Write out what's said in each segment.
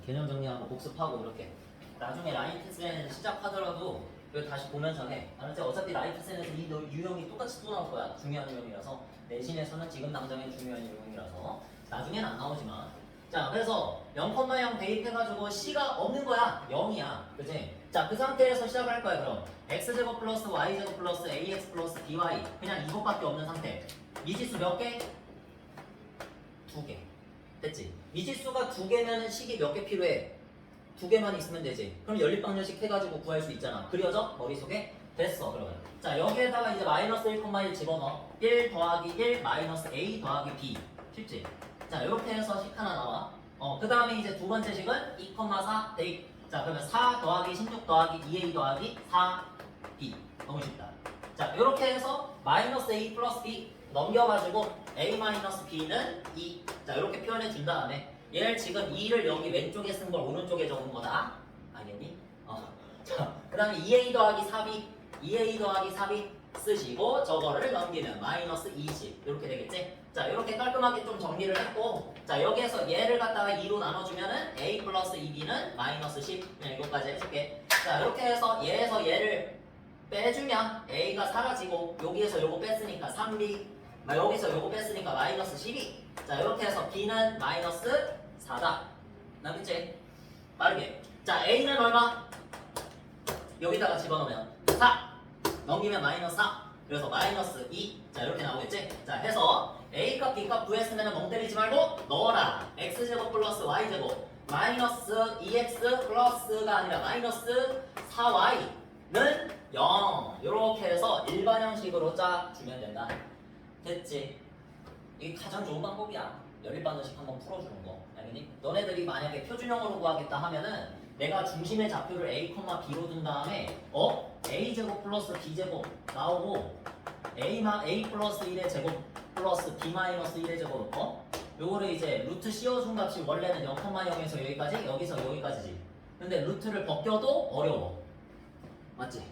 개념 정리하고 복습하고 이렇게 나중에 라이프센 시작하더라도 이거 다시 보면서 해. 알았지? 어차피 라이프센에서 이 유형이 똑같이 또 나올 거야. 중요한 유형이라서 내신에서는 지금 당장의 중요한 유형이라서 나중엔 안 나오지만 자 그래서 0,0 대입해가지고 C가 없는 거야. 0이야. 그치? 자 그 상태에서 시작을 할 거야. 그럼 x제곱 플러스 y제곱 플러스 ax 플러스 by 그냥 이것밖에 없는 상태. 미지수 몇 개? 2개. 됐지? 미지수가 2개면 식이 몇 개 필요해? 2개만 있으면 되지. 그럼 연립방정식 해가지고 구할 수 있잖아. 그려져? 머릿속에? 됐어 그러면. 자 여기에다가 이제 마이너스 1,1 집어넣어. 1 더하기 1 마이너스 a 더하기 b. 쉽지? 자 이렇게 해서 식 하나 나와. 그 다음에 이제 두 번째 식은 2,4 대입. 자 그러면 4 더하기 16 더하기 2a 더하기 4b. 너무 쉽다. 자 이렇게 해서 마이너스 a 플러스 b 넘겨가지고 a 마이너스 b는 2. 자 이렇게 표현해 준 다음에 얘를 지금 2를 여기 왼쪽에 쓴 걸 오른쪽에 적은 거다. 알겠니? 자 그 다음에 2a 더하기 4b 2a 더하기 4b 쓰시고 저거를 넘기면 마이너스 20 이렇게 되겠지? 자 이렇게 깔끔하게 좀 정리를 했고 자 여기에서 얘를 갖다가 2로 나눠주면은 a 플러스 2b는 마이너스 10 그냥 이거까지 해줄게. 자 이렇게 해서 얘에서 얘를 빼주면 a가 사라지고 여기에서 요거 뺐으니까 3b 여기서 요거 뺐으니까 마이너스 12. 자 이렇게 해서 b는 마이너스 4다. 나겠지? 빠르게. 자 a는 얼마? 여기다가 집어넣으면 4 넘기면 마이너스 4 그래서 마이너스 2. 자 이렇게 나오겠지? 자 해서 a값 b값 구했으면 멍 때리지 말고 넣어라. x제곱 플러스 y제곱 마이너스 2x 플러스가 아니라 마이너스 4y는 0 이렇게 해서 일반 형식으로 짜주면 된다. 됐지? 이게 가장 좋은 방법이야. 연립방정식 한번 풀어주는 거. 알겠니? 너네들이 만약에 표준형으로 구하겠다 하면은 내가 중심의 좌표를 a, b로 둔 다음에 a제곱 플러스 b제곱 나오고 a 플러스 1의 제곱 플러스 b 마이너스 1의 제곱 요거를 이제 루트 씌워준 값이 원래는 0,0에서 여기까지 여기서 여기까지지. 근데 루트를 벗겨도 어려워. 맞지?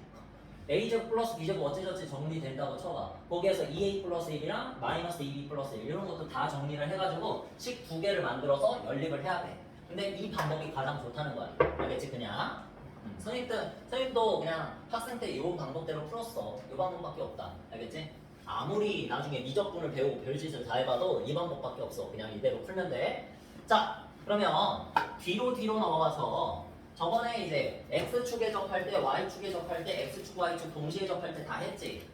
a제곱 플러스 b제곱 어찌저찌 정리된다고 쳐봐. 거기에서 2a 플러스 1이랑 마이너스 2b 플러스 1 이런 것도 다 정리를 해가지고 식 두 개를 만들어서 연립을 해야 돼. 근데 이 방법이 가장 좋다는 거야. 알겠지? 그냥 선생님도 그냥 학생 때 이 방법대로 풀었어. 이 방법밖에 없다. 알겠지? 아무리 나중에 미적분을 배우고 별짓을 다 해봐도 이 방법밖에 없어. 그냥 이대로 풀면 돼. 자 그러면 뒤로 넘어가서 저번에 이제 x축에 접할 때 y축에 접할 때 x축 y축 동시에 접할 때 다 했지.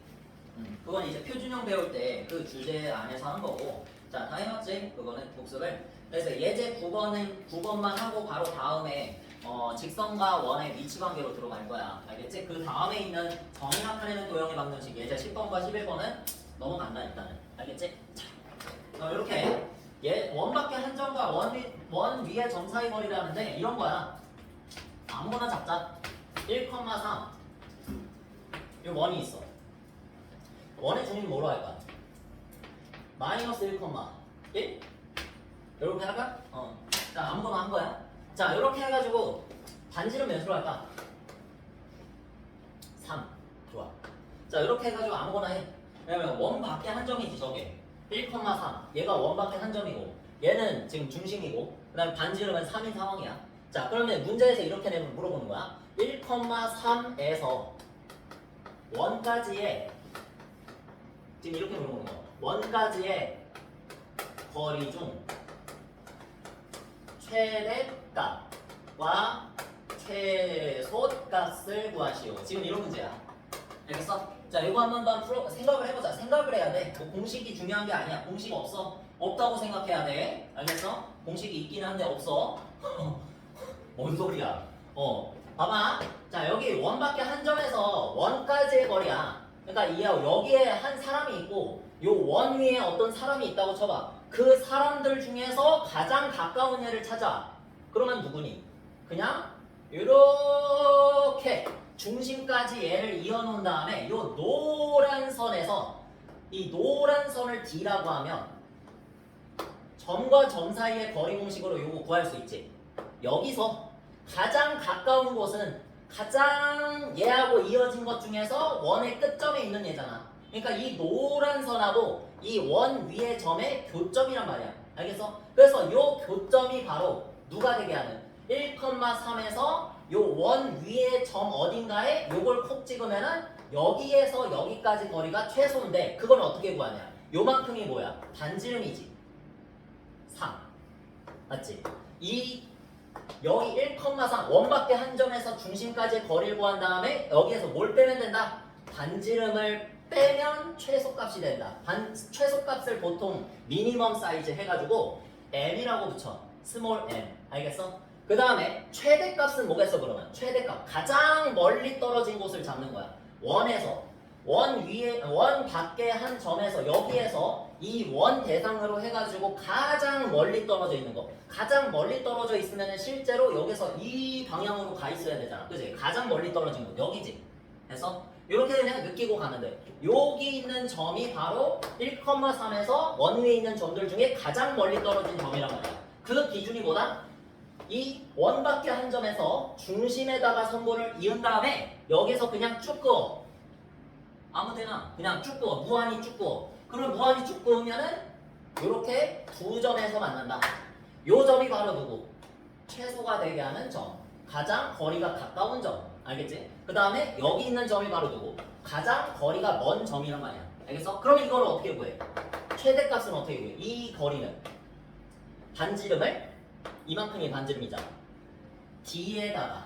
그건 이제 표준형 배울 때 그 주제 안에서 한 거고. 자 다 해봤지? 그거는 복습을. 그래서 예제 9번만 하고 바로 다음에 직선과 원의 위치관계로 들어갈 거야. 알겠지? 그 다음에 있는 정의 나타내는 도형의 방정식 예제 10번과 11번은 넘어간다 일단은. 알겠지? 자 이렇게 원밖에 한점과 원 위의 점 사이 거리라는데 이런 거야. 아무거나 잡자. 1,3 이 원이 있어. 원의 중심 뭐로 할까? 마이너스 1,1 이렇게 할까? 자 아무거나 한 거야. 자 이렇게 해가지고 반지름 몇으로 할까? 3 좋아. 자 이렇게 해가지고 아무거나 해. 왜냐면 원 밖에 한 점이지 저게 1,3 얘가 원 밖에 한 점이고 얘는 지금 중심이고 그 다음에 반지름은 3인 상황이야. 자 그러면 문제에서 이렇게 내면 물어보는 거야. 1,3에서 원까지의 지금 이렇게 물어보는 거야. 원까지의 거리 중 최대값과 최소값을 구하시오. 지금 이런 문제야. 알겠어? 자 이거 한번 생각을 해보자. 생각을 해야 돼. 뭐 공식이 중요한 게 아니야. 공식 없어. 없다고 생각해야 돼. 알겠어? 공식이 있긴 한데 없어. 뭔 소리야? 봐봐. 자 여기 원밖에 한 점에서 원까지의 거리야. 그러니까 여기에 한 사람이 있고 요 원 위에 어떤 사람이 있다고 쳐봐. 그 사람들 중에서 가장 가까운 애를 찾아. 그러면 누구니? 그냥 이렇게 중심까지 얘를 이어놓은 다음에 요 노란 선에서 이 노란 선을 D라고 하면 점과 점 사이의 거리 공식으로 요거 구할 수 있지. 여기서 가장 가까운 곳은 가장 얘하고 이어진 것 중에서 원의 끝점에 있는 얘잖아. 그러니까 이 노란 선하고 이 원 위의 점의 교점이란 말이야. 알겠어? 그래서 요 교점이 바로 누가 되게 하는 1,3에서 요 원 위에 점 어딘가에 요걸 콕 찍으면은 여기에서 여기까지 거리가 최소인데 그건 어떻게 구하냐? 요만큼이 뭐야? 반지름이지. 3. 맞지? 이 여기 1,3 원밖에 한 점에서 중심까지의 거리를 구한 다음에 여기에서 뭘 빼면 된다? 반지름을 빼면 최소값이 된다. 최소값을 보통 미니멈 사이즈 해가지고 m이라고 붙여. 스몰 m. 알겠어? 그 다음에 최대값은 뭐겠어 그러면? 최대값. 가장 멀리 떨어진 곳을 잡는 거야. 원에서 원 위에 원 밖에 한 점에서 여기에서 이 원 대상으로 해가지고 가장 멀리 떨어져 있는 거. 가장 멀리 떨어져 있으면 실제로 여기서 이 방향으로 가 있어야 되잖아. 그지? 가장 멀리 떨어진 곳 여기지. 그래서 이렇게 그냥 느끼고 가면 돼. 여기 있는 점이 바로 1,3에서 원 위에 있는 점들 중에 가장 멀리 떨어진 점이란 말이야. 그 기준이 뭐다? 이 원밖에 한 점에서 중심에다가 선분을 이은 다음에 여기서 그냥 쭉 그어. 아무데나 그냥 쭉 그어. 무한히 쭉 그어. 그럼 무한히 쭉 그으면은 이렇게 두 점에서 만난다. 요 점이 바로 누구? 최소가 되게 하는 점. 가장 거리가 가까운 점. 알겠지? 그 다음에 여기 있는 점이 바로 누구? 가장 거리가 먼 점이란 말이야. 알겠어? 그럼 이걸 어떻게 구해? 최대값은 어떻게 구해? 이 거리는 반지름을 이만큼이 반지름이잖아. D에다가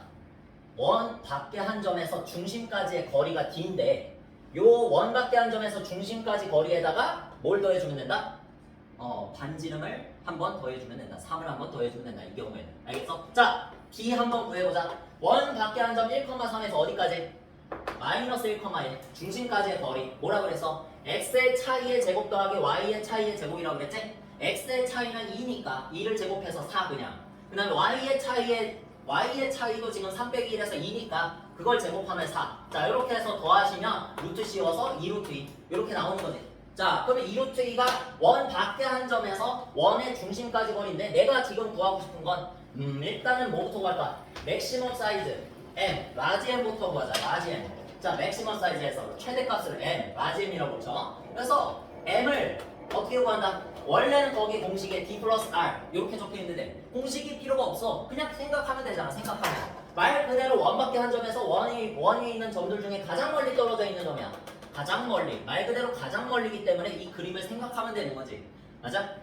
원 밖에 한 점에서 중심까지의 거리가 D인데 요 원 밖에 한 점에서 중심까지 거리에다가 뭘 더해주면 된다? 반지름을 한 번 더해주면 된다. 3을 한 번 더해주면 된다. 이 경우에는. 알겠어? 자, D 한번 구해보자. 원 밖에 한 점 1,3에서 어디까지? 마이너스 1,1 중심까지의 거리 뭐라 그랬어? x의 차이의 제곱 더하기 y의 차이의 제곱이라고 그랬지? x의 차이는 2니까 2를 제곱해서 4 그냥. 그 다음에 y의 차이도 지금 3 빼기 1에서 2니까 그걸 제곱하면 4. 자, 이렇게 해서 더하시면 루트 씌워서 2루트 2 이렇게 나오는 거지. 자, 그러면 2루트 2가 원 밖에 한 점에서 원의 중심까지 거리인데 내가 지금 구하고 싶은 건 일단은 뭐부터 구할까? 맥시멈 사이즈 m, 라지 m부터 구하자. 라지 m. 자, 맥시멈 사이즈에서 최대값을 m, 라지 m이라고 붙여. 그래서 m을 어떻게 구한다? 원래는 거기 공식에 d 플러스 r 이렇게 적혀 있는데 공식이 필요가 없어. 그냥 생각하면 되잖아. 생각하면. 말 그대로 원밖에 한 점에서 원 위에 있는 점들 중에 가장 멀리 떨어져 있는 점이야. 가장 멀리. 말 그대로 가장 멀리기 때문에 이 그림을 생각하면 되는 거지. 맞아?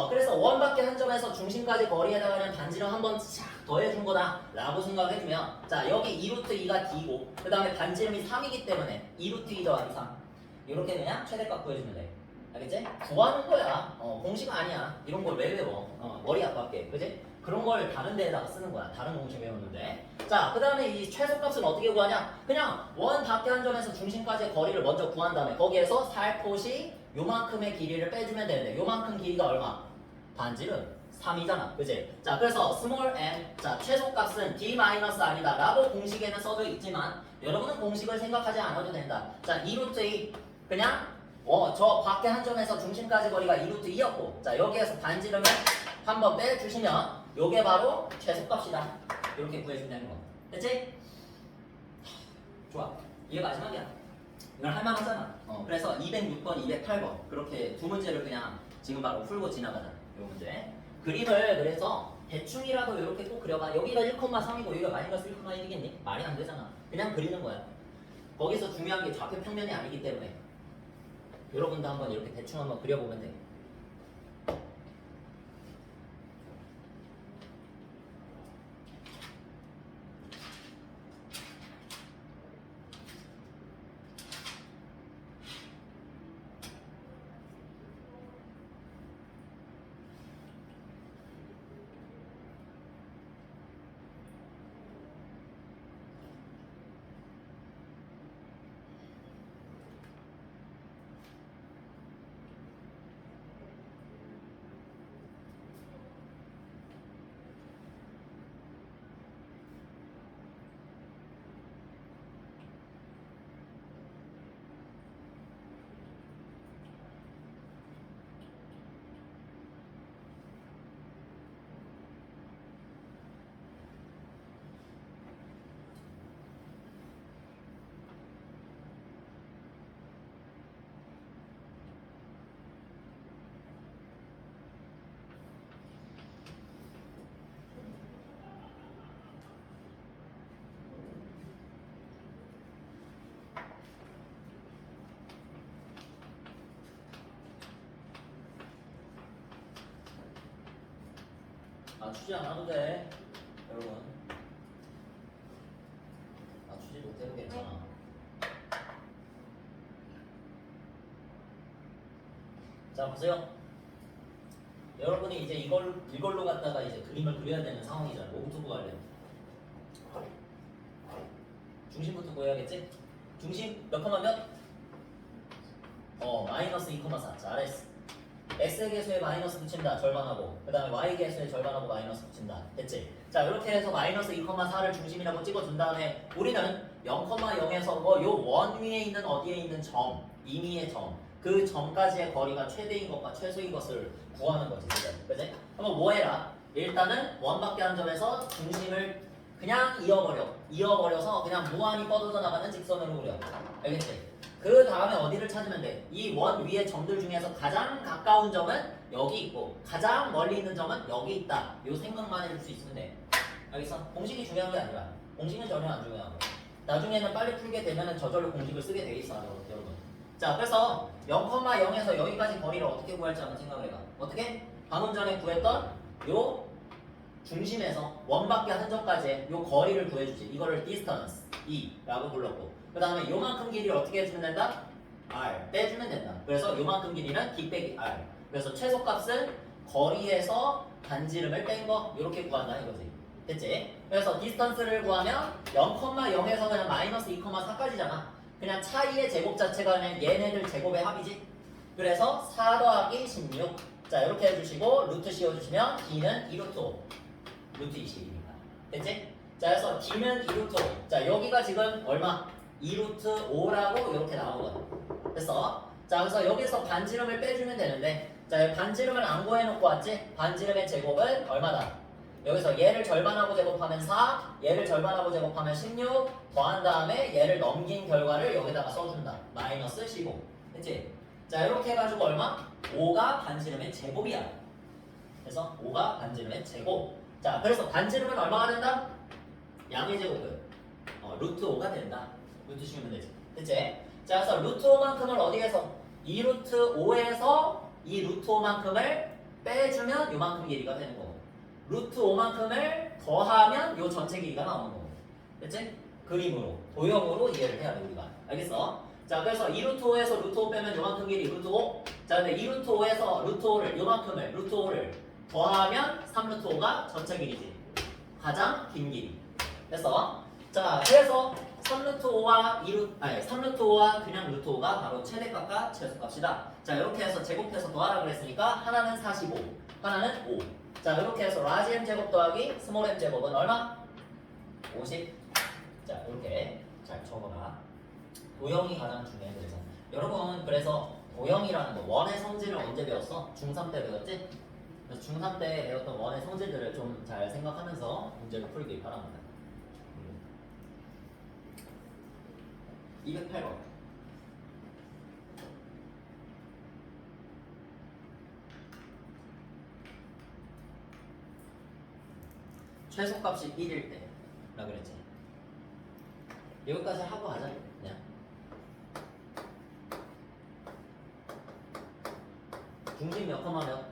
그래서 원밖에 한 점에서 중심까지 거리에다가 그냥 반지름 한번 싹 더해준 거다 라고 생각해주면 자, 여기 2루트 2가 D고 그 다음에 반지름이 3이기 때문에 2루트 2 더하기 3 이렇게 그냥 최대값 구해주면 돼. 알겠지? 구하는 거야. 공식 아니야. 이런 걸 왜 외워? 머리 아깝게. 그지? 그런 걸 다른 데에다가 쓰는 거야. 다른 공식 외우는데. 자, 그 다음에 이 최소값은 어떻게 구하냐? 그냥 원 밖에 한 점에서 중심까지의 거리를 먼저 구한 다음에 거기에서 살포시 요만큼의 길이를 빼주면 되는데 요만큼 길이가 얼마? 반지름 3이잖아. 그지? 자, 그래서 스몰 m 자, 최소값은 d 마이너스 아니다 라고 공식에는 써져 있지만 여러분은 공식을 생각하지 않아도 된다. 자, 2루트 2 그냥 저 밖에 한 점에서 중심까지 거리가 2루트 2였고 자, 여기에서 반지름을 한번 빼주시면 요게 바로 최소값이다. 이렇게 구해준다는 거. 됐지? 좋아. 이게 마지막이야. 이건 할만하잖아. 그래서 206번, 208번 그렇게 두 문제를 그냥 지금 바로 풀고 지나가자. 요 문제. 그림을 그래서 대충이라도 이렇게 꼭 그려봐. 여기가 1,3이고 여기가 마이너스 1,1이겠니? 말이 안 되잖아. 그냥 그리는 거야. 거기서 중요한 게 좌표 평면이 아니기 때문에 여러분도 한번 이렇게 대충 한번 그려보면 돼. 맞추지 않아도 돼 여러분. 맞추지 못해도 괜찮아. 자 보세요. 여러분이 이제 이걸로 갖다가 이제 그림을 그려야 되는 상황이잖아. 뭐부터 구할래? 중심부터 구해야겠지? 중심 몇 컴마 몇? 마이너스 2,4. 잘했어. x의 개수에 마이너스 붙인다. 절반하고. 그 다음에 y 개수에 절반하고 마이너스 붙인다. 됐지? 자 이렇게 해서 마이너스 2,4를 중심이라고 찍어준 다음에 우리는 0,0에서 요 원 위에 있는 어디에 있는 점, 임의의 점, 그 점까지의 거리가 최대인 것과 최소인 것을 구하는 거지. 그지? 한번 뭐 해라? 일단은 원밖에 한 점에서 중심을 그냥 이어버려서 그냥 무한히 뻗어져 나가는 직선으로 그려. 알겠지? 그 다음에 어디를 찾으면 돼? 이 원 위의 점들 중에서 가장 가까운 점은 여기 있고 가장 멀리 있는 점은 여기 있다. 요 생각만 해줄 수 있으면 돼. 알겠어? 공식이 중요한 게 아니라 공식은 전혀 안 중요하고 나중에는 빨리 풀게 되면은 저절로 공식을 쓰게 돼 있어 여러분. 자 그래서 0,0에서 여기까지 거리를 어떻게 구할지 한번 생각을 해봐. 어떻게? 방금 전에 구했던 요 중심에서 원밖에 한 점까지의 요 거리를 구해주지. 이거를 distance E라고 불렀고 그 다음에 요만큼 길이를 어떻게 해주면 된다? R 빼주면 된다. 그래서 요만큼 길이는 D 빼기 R. 그래서 최소값은 거리에서 반지름을 뺀 거 이렇게 구한다 이거지. 됐지? 그래서 distance를 구하면 0,0에서 그냥 마이너스 2,4까지잖아. 그냥 차이의 제곱 자체가 그냥 얘네들 제곱의 합이지. 그래서 4 더하기 16. 자 이렇게 해주시고 루트 씌워주시면 D는 2루트 5. 루트 20입니다. 됐지? 자 그래서 D는 2루트 5. 자 여기가 지금 얼마? 2루트 5라고 이렇게 나오거든. 됐어? 자 그래서 여기서 반지름을 빼주면 되는데 자 반지름을 안 구해놓고 왔지? 반지름의 제곱은 얼마다? 여기서 얘를 절반하고 제곱하면 4, 얘를 절반하고 제곱하면 16 더한 다음에 얘를 넘긴 결과를 여기다가 써준다. 마이너스 15. 됐지? 자 이렇게 해가지고 얼마? 5가 반지름의 제곱이야. 그래서 5가 반지름의 제곱. 자 그래서 반지름은 얼마가 된다? 양의 제곱은 루트 5가 된다. 루트 씌우면 되지. 됐지? 자 그래서 루트 5만큼을 어디에서? 이 루트 5에서 이 루트 5만큼을 빼주면 요만큼 길이가 되는 거고 루트 5만큼을 더하면 요 전체 길이가 나오는 거고. 됐지? 그림으로 도형으로 이해를 해야 돼 우리가. 알겠어? 자 그래서 2루트 5에서 루트 5 빼면 요만큼 길이 루트 5. 자 근데 2루트 5에서 루트 5를 요만큼을 루트 5를 더하면 3루트 5가 전체 길이지. 가장 긴 길이. 됐어? 자 그래서 3루트 5와 3루트 5와 그냥 루트 5가 바로 최대값과 최소값이다. 자 이렇게 해서 제곱해서 더하라 그랬으니까 하나는 45, 하나는 5. 자 이렇게 해서 라지 m 제곱 더하기 스몰 m 제곱은 얼마? 50. 자 이렇게 잘 적어봐. 도형이 가장 중요해. 그래서 여러분 그래서 도형이라는 거 원의 성질을 언제 배웠어? 중3 때 배웠지? 그래서 중3 때 배웠던 원의 성질들을 좀 잘 생각하면서 문제를 풀길 바랍니다. 208번. 최소값이 1일 때 라 그랬지. 여기까지 하고 가자. 그냥 중심 몇 컴마 몇?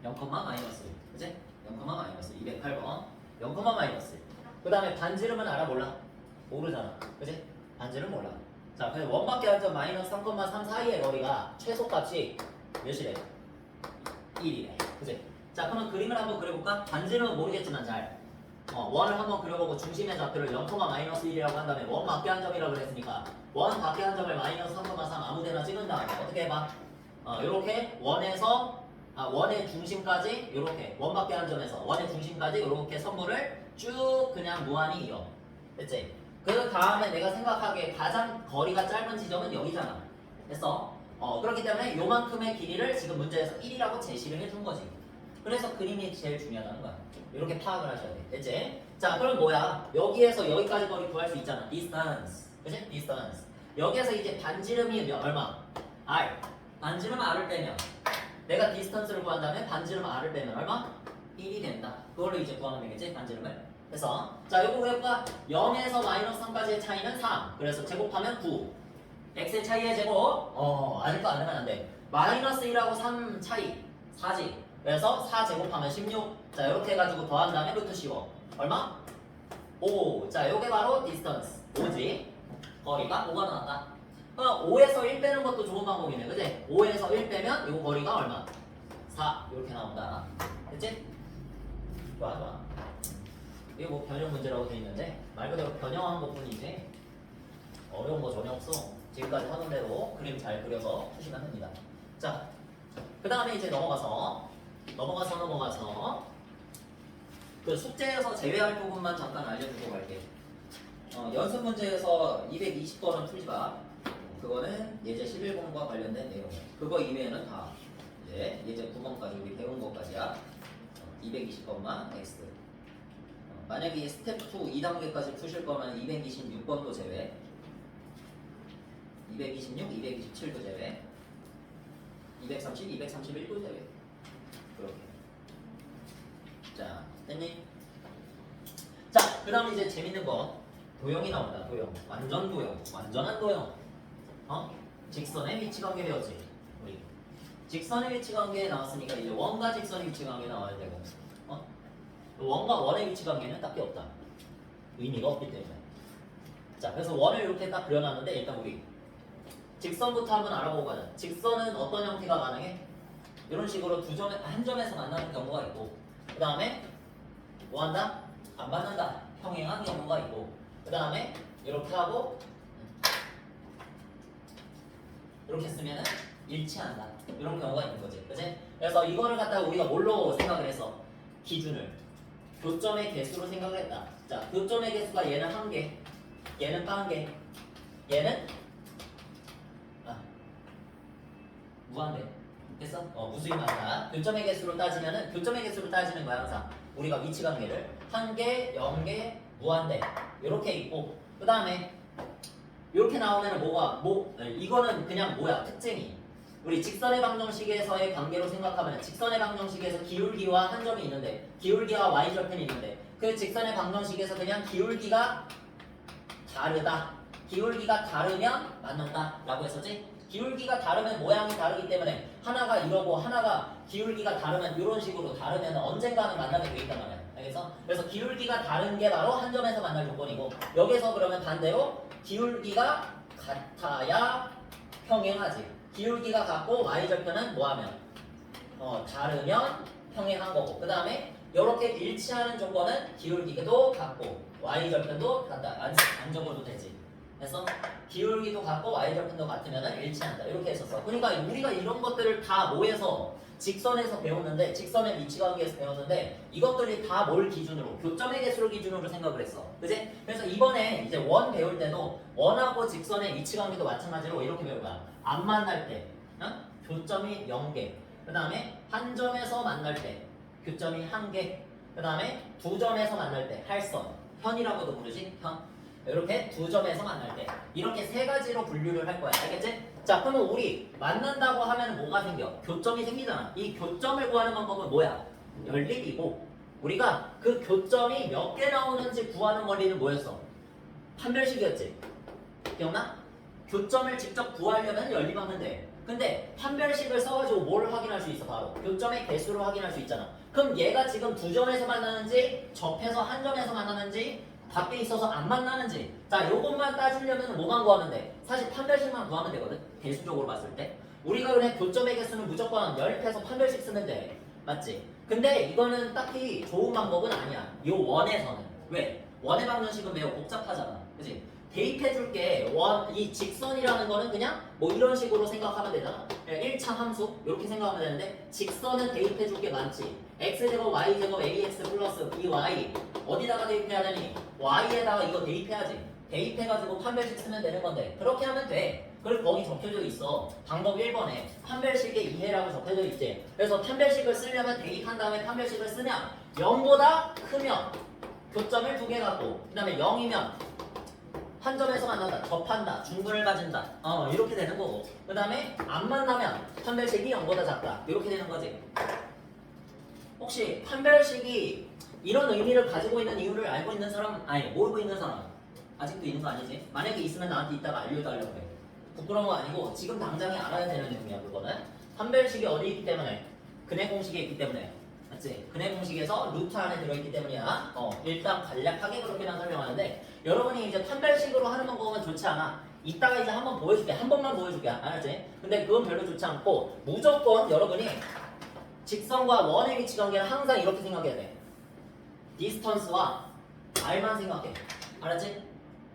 0, 마이너스 1. 그치? 0, 마이너스 208번 0, 마이너스 1. 그 다음에 반지름은 알아 몰라? 모르잖아. 그치? 반지름 몰라. 자, 그래서 원밖에 한 점 마이너스 3,3 사이의 거리가 최소값이 몇이래? 1이래. 그치? 자, 그러면 그림을 한번 그려볼까? 반지름은 모르겠지만 잘. 원을 한번 그려보고 중심의 좌표를 0, 마이너스 1이라고 한 다음에 원 밖에 한 점이라고 그랬으니까 원 밖에 한 점을 마이너스 3,3 아무데나 찍은 다음에 어떻게 해봐? 요렇게 원의 중심까지 요렇게 원 밖에 한 점에서 원의 중심까지 요렇게 선물을 쭉 그냥 무한히 이어. 됐지? 그 다음에 내가 생각하기에 가장 거리가 짧은 지점은 여기잖아. 됐어? 그렇기 때문에 요만큼의 길이를 지금 문제에서 1이라고 제시를 해준 거지. 그래서 그림이 제일 중요하다는 거야. 이렇게 파악을 하셔야 돼. 됐지? 자, 그럼 뭐야? 여기에서 여기까지 거리 구할 수 있잖아. distance. 그치? distance. 여기에서 이제 반지름이 얼마? r. 반지름 r을 빼면 내가 distance를 구한다면 반지름 r을 빼면 얼마? 1이 된다. 그걸로 이제 구하면 되겠지? 반지름을. 그래서 자, 요거 해볼까? 0에서 마이너스 3까지의 차이는 3. 그래서 제곱하면 9. x의 차이의 제곱. 아직도 안 되면 안 돼. 마이너스 1하고 3 차이. 4지. 그래서 4 제곱하면 16. 자, 이렇게 해가지고 더한 다음에 루트 씌워. 얼마? 5. 자, 요게 바로 distance. 5지. 거리가 5가 나왔다. 5에서 1 빼는 것도 좋은 방법이네. 그치? 5에서 1 빼면 요 거리가 얼마? 4. 이렇게 나온다. 됐지? 좋아, 좋아. 이게 뭐 변형 문제라고 돼 있는데 말 그대로 변형한 것 뿐이지 어려운 거 전혀 없어. 지금까지 하던 대로 그림 잘 그려서 푸시면 됩니다. 자, 그 다음에 이제 넘어가서 그 숙제에서 제외할 부분만 잠깐 알려주고 갈게. 연습 문제에서 220번은 풀지 마. 그거는 예제 11번과 관련된 내용이야. 그거 이외에는 다 이제 예제 9번까지 우리 배운 것까지야. 220번만 X. 만약에 이 스텝 2 2단계까지 푸실 거면 226번도 제외. 226, 227도 제외. 230, 231도 제외. 그렇게. 자, 됐니? 자, 그 다음에 이제 재밌는 거. 도형이 나온다, 도형. 완전 도형. 완전한 도형. 직선의 위치 관계 배웠지? 우리. 직선의 위치 관계 나왔으니까 이제 원과 직선의 위치 관계 나와야 되고. 원과 원의 위치 관계는 딱히 없다. 의미가 없기 때문에. 자, 그래서 원을 이렇게 딱 그려놨는데 일단 우리 직선부터 한번 알아보고 가자. 직선은 어떤 형태가 가능해? 이런 식으로 한 점에서 만나는 경우가 있고, 그 다음에 뭐 한다? 안 만난다. 평행한 경우가 있고, 그 다음에 이렇게 하고 이렇게 쓰면은 일치한다. 이런 경우가 있는 거지, 그치? 그래서 이거를 갖다가 우리가 뭘로 생각을 했어? 기준을 교점의 개수로 생각을 했다. 자, 교점의 개수가 얘는 1개, 얘는 1개, 얘는 무한대. 됐어? 무수히 많다. 교점의 개수로 따지면은 교점의 개수로 따지는 거야 항상. 우리가 위치 관계를 1개, 0개, 무한대 이렇게 있고, 그 다음에 이렇게 나오면은 이거는 그냥 뭐야 특징이. 우리 직선의 방정식에서의 관계로 생각하면 직선의 방정식에서 기울기와 한 점이 있는데 기울기와 y절편이 있는데 그 직선의 방정식에서 그냥 기울기가 다르다. 기울기가 다르면 만난다 라고 했었지? 기울기가 다르면 모양이 다르기 때문에 하나가 이러고 하나가 기울기가 다르면 이런 식으로 다르면 언젠가는 만나게 돼 있단 말이야. 알겠어? 그래서 기울기가 다른 게 바로 한 점에서 만날 조건이고, 여기서 그러면 반대로 기울기가 같아야 평행하지. 기울기가 같고 y절편은 뭐하면 다르면 평행한 거고, 그 다음에 이렇게 일치하는 조건은 기울기도 같고 y절편도 같다. 안 적어도 되지. 그래서 기울기도 같고 y절편도 같으면 일치한다. 이렇게 했었어. 그러니까 우리가 이런 것들을 다 뭐해서 직선에서 배웠는데, 직선의 위치 관계에서 배웠는데, 이것들이 다 뭘 기준으로? 교점의 개수를 기준으로 생각을 했어. 그지? 그래서 이번에 이제 원 배울 때도 원하고 직선의 위치 관계도 마찬가지로 이렇게 배울 거야. 안 만날 때 교점이 0개, 그 다음에 한 점에서 만날 때 교점이 1개, 그 다음에 두 점에서 만날 때 할선, 현이라고도 부르지? 현. 이렇게 두 점에서 만날 때 이렇게 세 가지로 분류를 할 거야. 알겠지? 자, 그러면 우리 만난다고 하면 뭐가 생겨? 교점이 생기잖아. 이 교점을 구하는 방법은 뭐야? 연립이고, 우리가 그 교점이 몇 개 나오는지 구하는 원리는 뭐였어? 판별식이었지. 기억나? 교점을 직접 구하려면 연립하면 돼. 근데 판별식을 써가지고 뭘 확인할 수 있어? 바로 교점의 개수를 확인할 수 있잖아. 그럼 얘가 지금 두 점에서 만나는지 접해서 한 점에서 만나는지 밖에 있어서 안 만나는지, 자, 요것만 따지려면 뭐만 구하면 돼? 사실 판별식만 구하면 되거든. 개수적으로 봤을 때 우리가 그냥 교점의 개수는 무조건 연립해서 판별식 쓰면 돼. 맞지? 근데 이거는 딱히 좋은 방법은 아니야. 요 원에서는. 왜? 원의 방정식은 매우 복잡하잖아. 그치? 대입해줄게. 이 직선이라는 거는 그냥 뭐 이런 식으로 생각하면 되잖아. 1차 함수 이렇게 생각하면 되는데, 직선은 대입해줄게 많지. x제곱 y제곱 ax 플러스 by 어디다가 대입해야 되니? y에다가 이거 대입해야지. 대입해가지고 판별식 쓰면 되는 건데, 그렇게 하면 돼. 그리고 거기 적혀져 있어. 방법 1번에 판별식의 이해라고 적혀져 있지. 그래서 판별식을 쓰려면 대입한 다음에 판별식을 쓰면 0보다 크면 교점을 2개 갖고, 그 다음에 0이면 한 점에서 만난다, 접한다, 중분을 가진다, 이렇게 되는 거고, 그 다음에 안 만나면 판별식이 0보다 작다, 이렇게 되는 거지. 혹시 판별식이 이런 의미를 가지고 있는 이유를 알고 있는 사람, 아니 모르고 있는 사람 아직도 있는 거 아니지? 만약에 있으면 나한테 이따가 알려달라고 해. 부끄러운 거 아니고 지금 당장에 알아야 되는 내용이야. 그거는 판별식이 어디 있기 때문에 근해 공식에 있기 때문에. 맞지? 근해 공식에서 루트 안에 들어있기 때문이야. 일단 간략하게 그렇게만 설명하는데 여러분이 이제 판별식으로 하는 방법은 좋지 않아. 이따가 이제 한번 보여줄게. 한 번만 보여줄게. 알았지? 근데 그건 별로 좋지 않고 무조건 여러분이 직선과 원의 위치 관계는 항상 이렇게 생각해야 돼. 디스턴스와 R만 생각해. 알았지?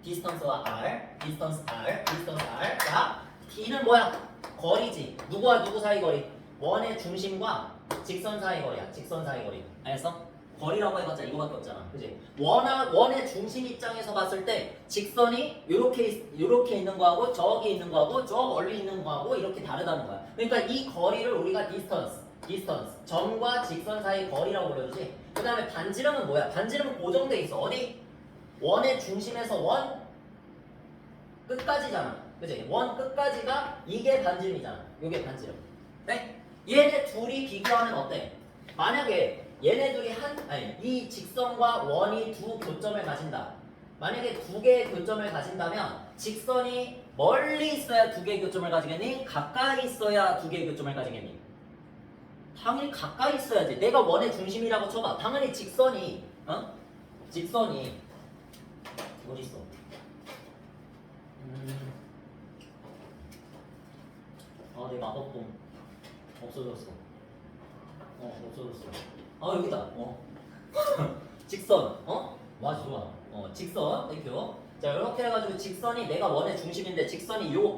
디스턴스와 R, 디스턴스 R, 디스턴스 R. 자, D는 뭐야? 거리지. 누구와 누구 사이 거리? 원의 중심과 직선 사이 거리야. 직선 사이 거리. 알겠어? 거리라고 해봤자 이거밖에 없잖아. 그지? 원의 중심 입장에서 봤을 때 직선이 요렇게 있는 거하고 저기 있는 거하고 저 멀리 있는 거하고 이렇게 다르다는 거야. 그러니까 이 거리를 우리가 디스턴스 점과 직선 사이 거리라고 불러주지. 그 다음에 반지름은 뭐야? 반지름은 고정돼 있어. 어디? 원의 중심에서 원 끝까지잖아. 그치? 원 끝까지가 이게 반지름이잖아. 이게 반지름. 네? 얘네 둘이 비교하면 어때? 만약에 얘네 둘이 이 직선과 원이 두 교점을 가진다. 만약에 두 개의 교점을 가진다면 직선이 멀리 있어야 두 개의 교점을 가지겠니? 가까이 있어야 두 개의 교점을 가지겠니? 당연히 가까이 있어야지. 내가 원의 중심이라고 쳐봐. 당연히 직선이 어디 있어? 내 마법봉 없어졌어. 없어졌어. 여기다. 직선. 맞아, 좋아. 직선. 땡큐. 자, 이렇게 해가지고 직선이 내가 원의 중심인데 직선이 요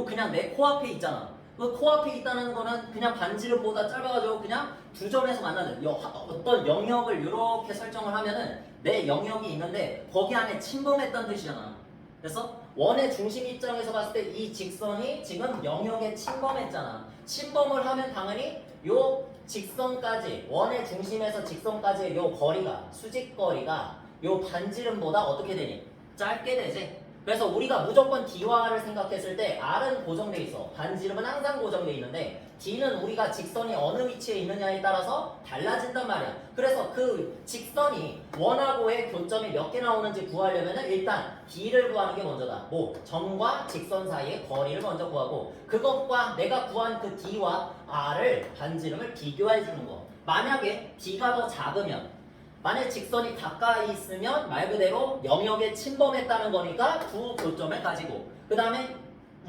그냥 내 코앞에 있잖아. 그 코앞에 있다는 거는 그냥 반지름보다 짧아가지고 그냥 두 점에서 만나는 어떤 영역을 이렇게 설정을 하면은 내 영역이 있는데 거기 안에 침범했다는 뜻이잖아. 그래서 원의 중심 입장에서 봤을 때 이 직선이 지금 영역에 침범했잖아. 침범을 하면 당연히 요 직선까지 원의 중심에서 직선까지의 요 거리가 수직거리가 요 반지름보다 어떻게 되니? 짧게 되지. 그래서 우리가 무조건 D와 R을 생각했을 때 R은 고정돼 있어. 반지름은 항상 고정돼 있는데 D는 우리가 직선이 어느 위치에 있느냐에 따라서 달라진단 말이야. 그래서 그 직선이 원하고의 교점이 몇 개 나오는지 구하려면 일단 D를 구하는 게 먼저다. 점과 직선 사이의 거리를 먼저 구하고 그것과 내가 구한 그 D와 R을 반지름을 비교해 주는 거. 만약에 D가 더 작으면 만약 직선이 가까이 있으면 말 그대로 영역에 침범했다는 거니까 두 교점을 가지고 그 다음에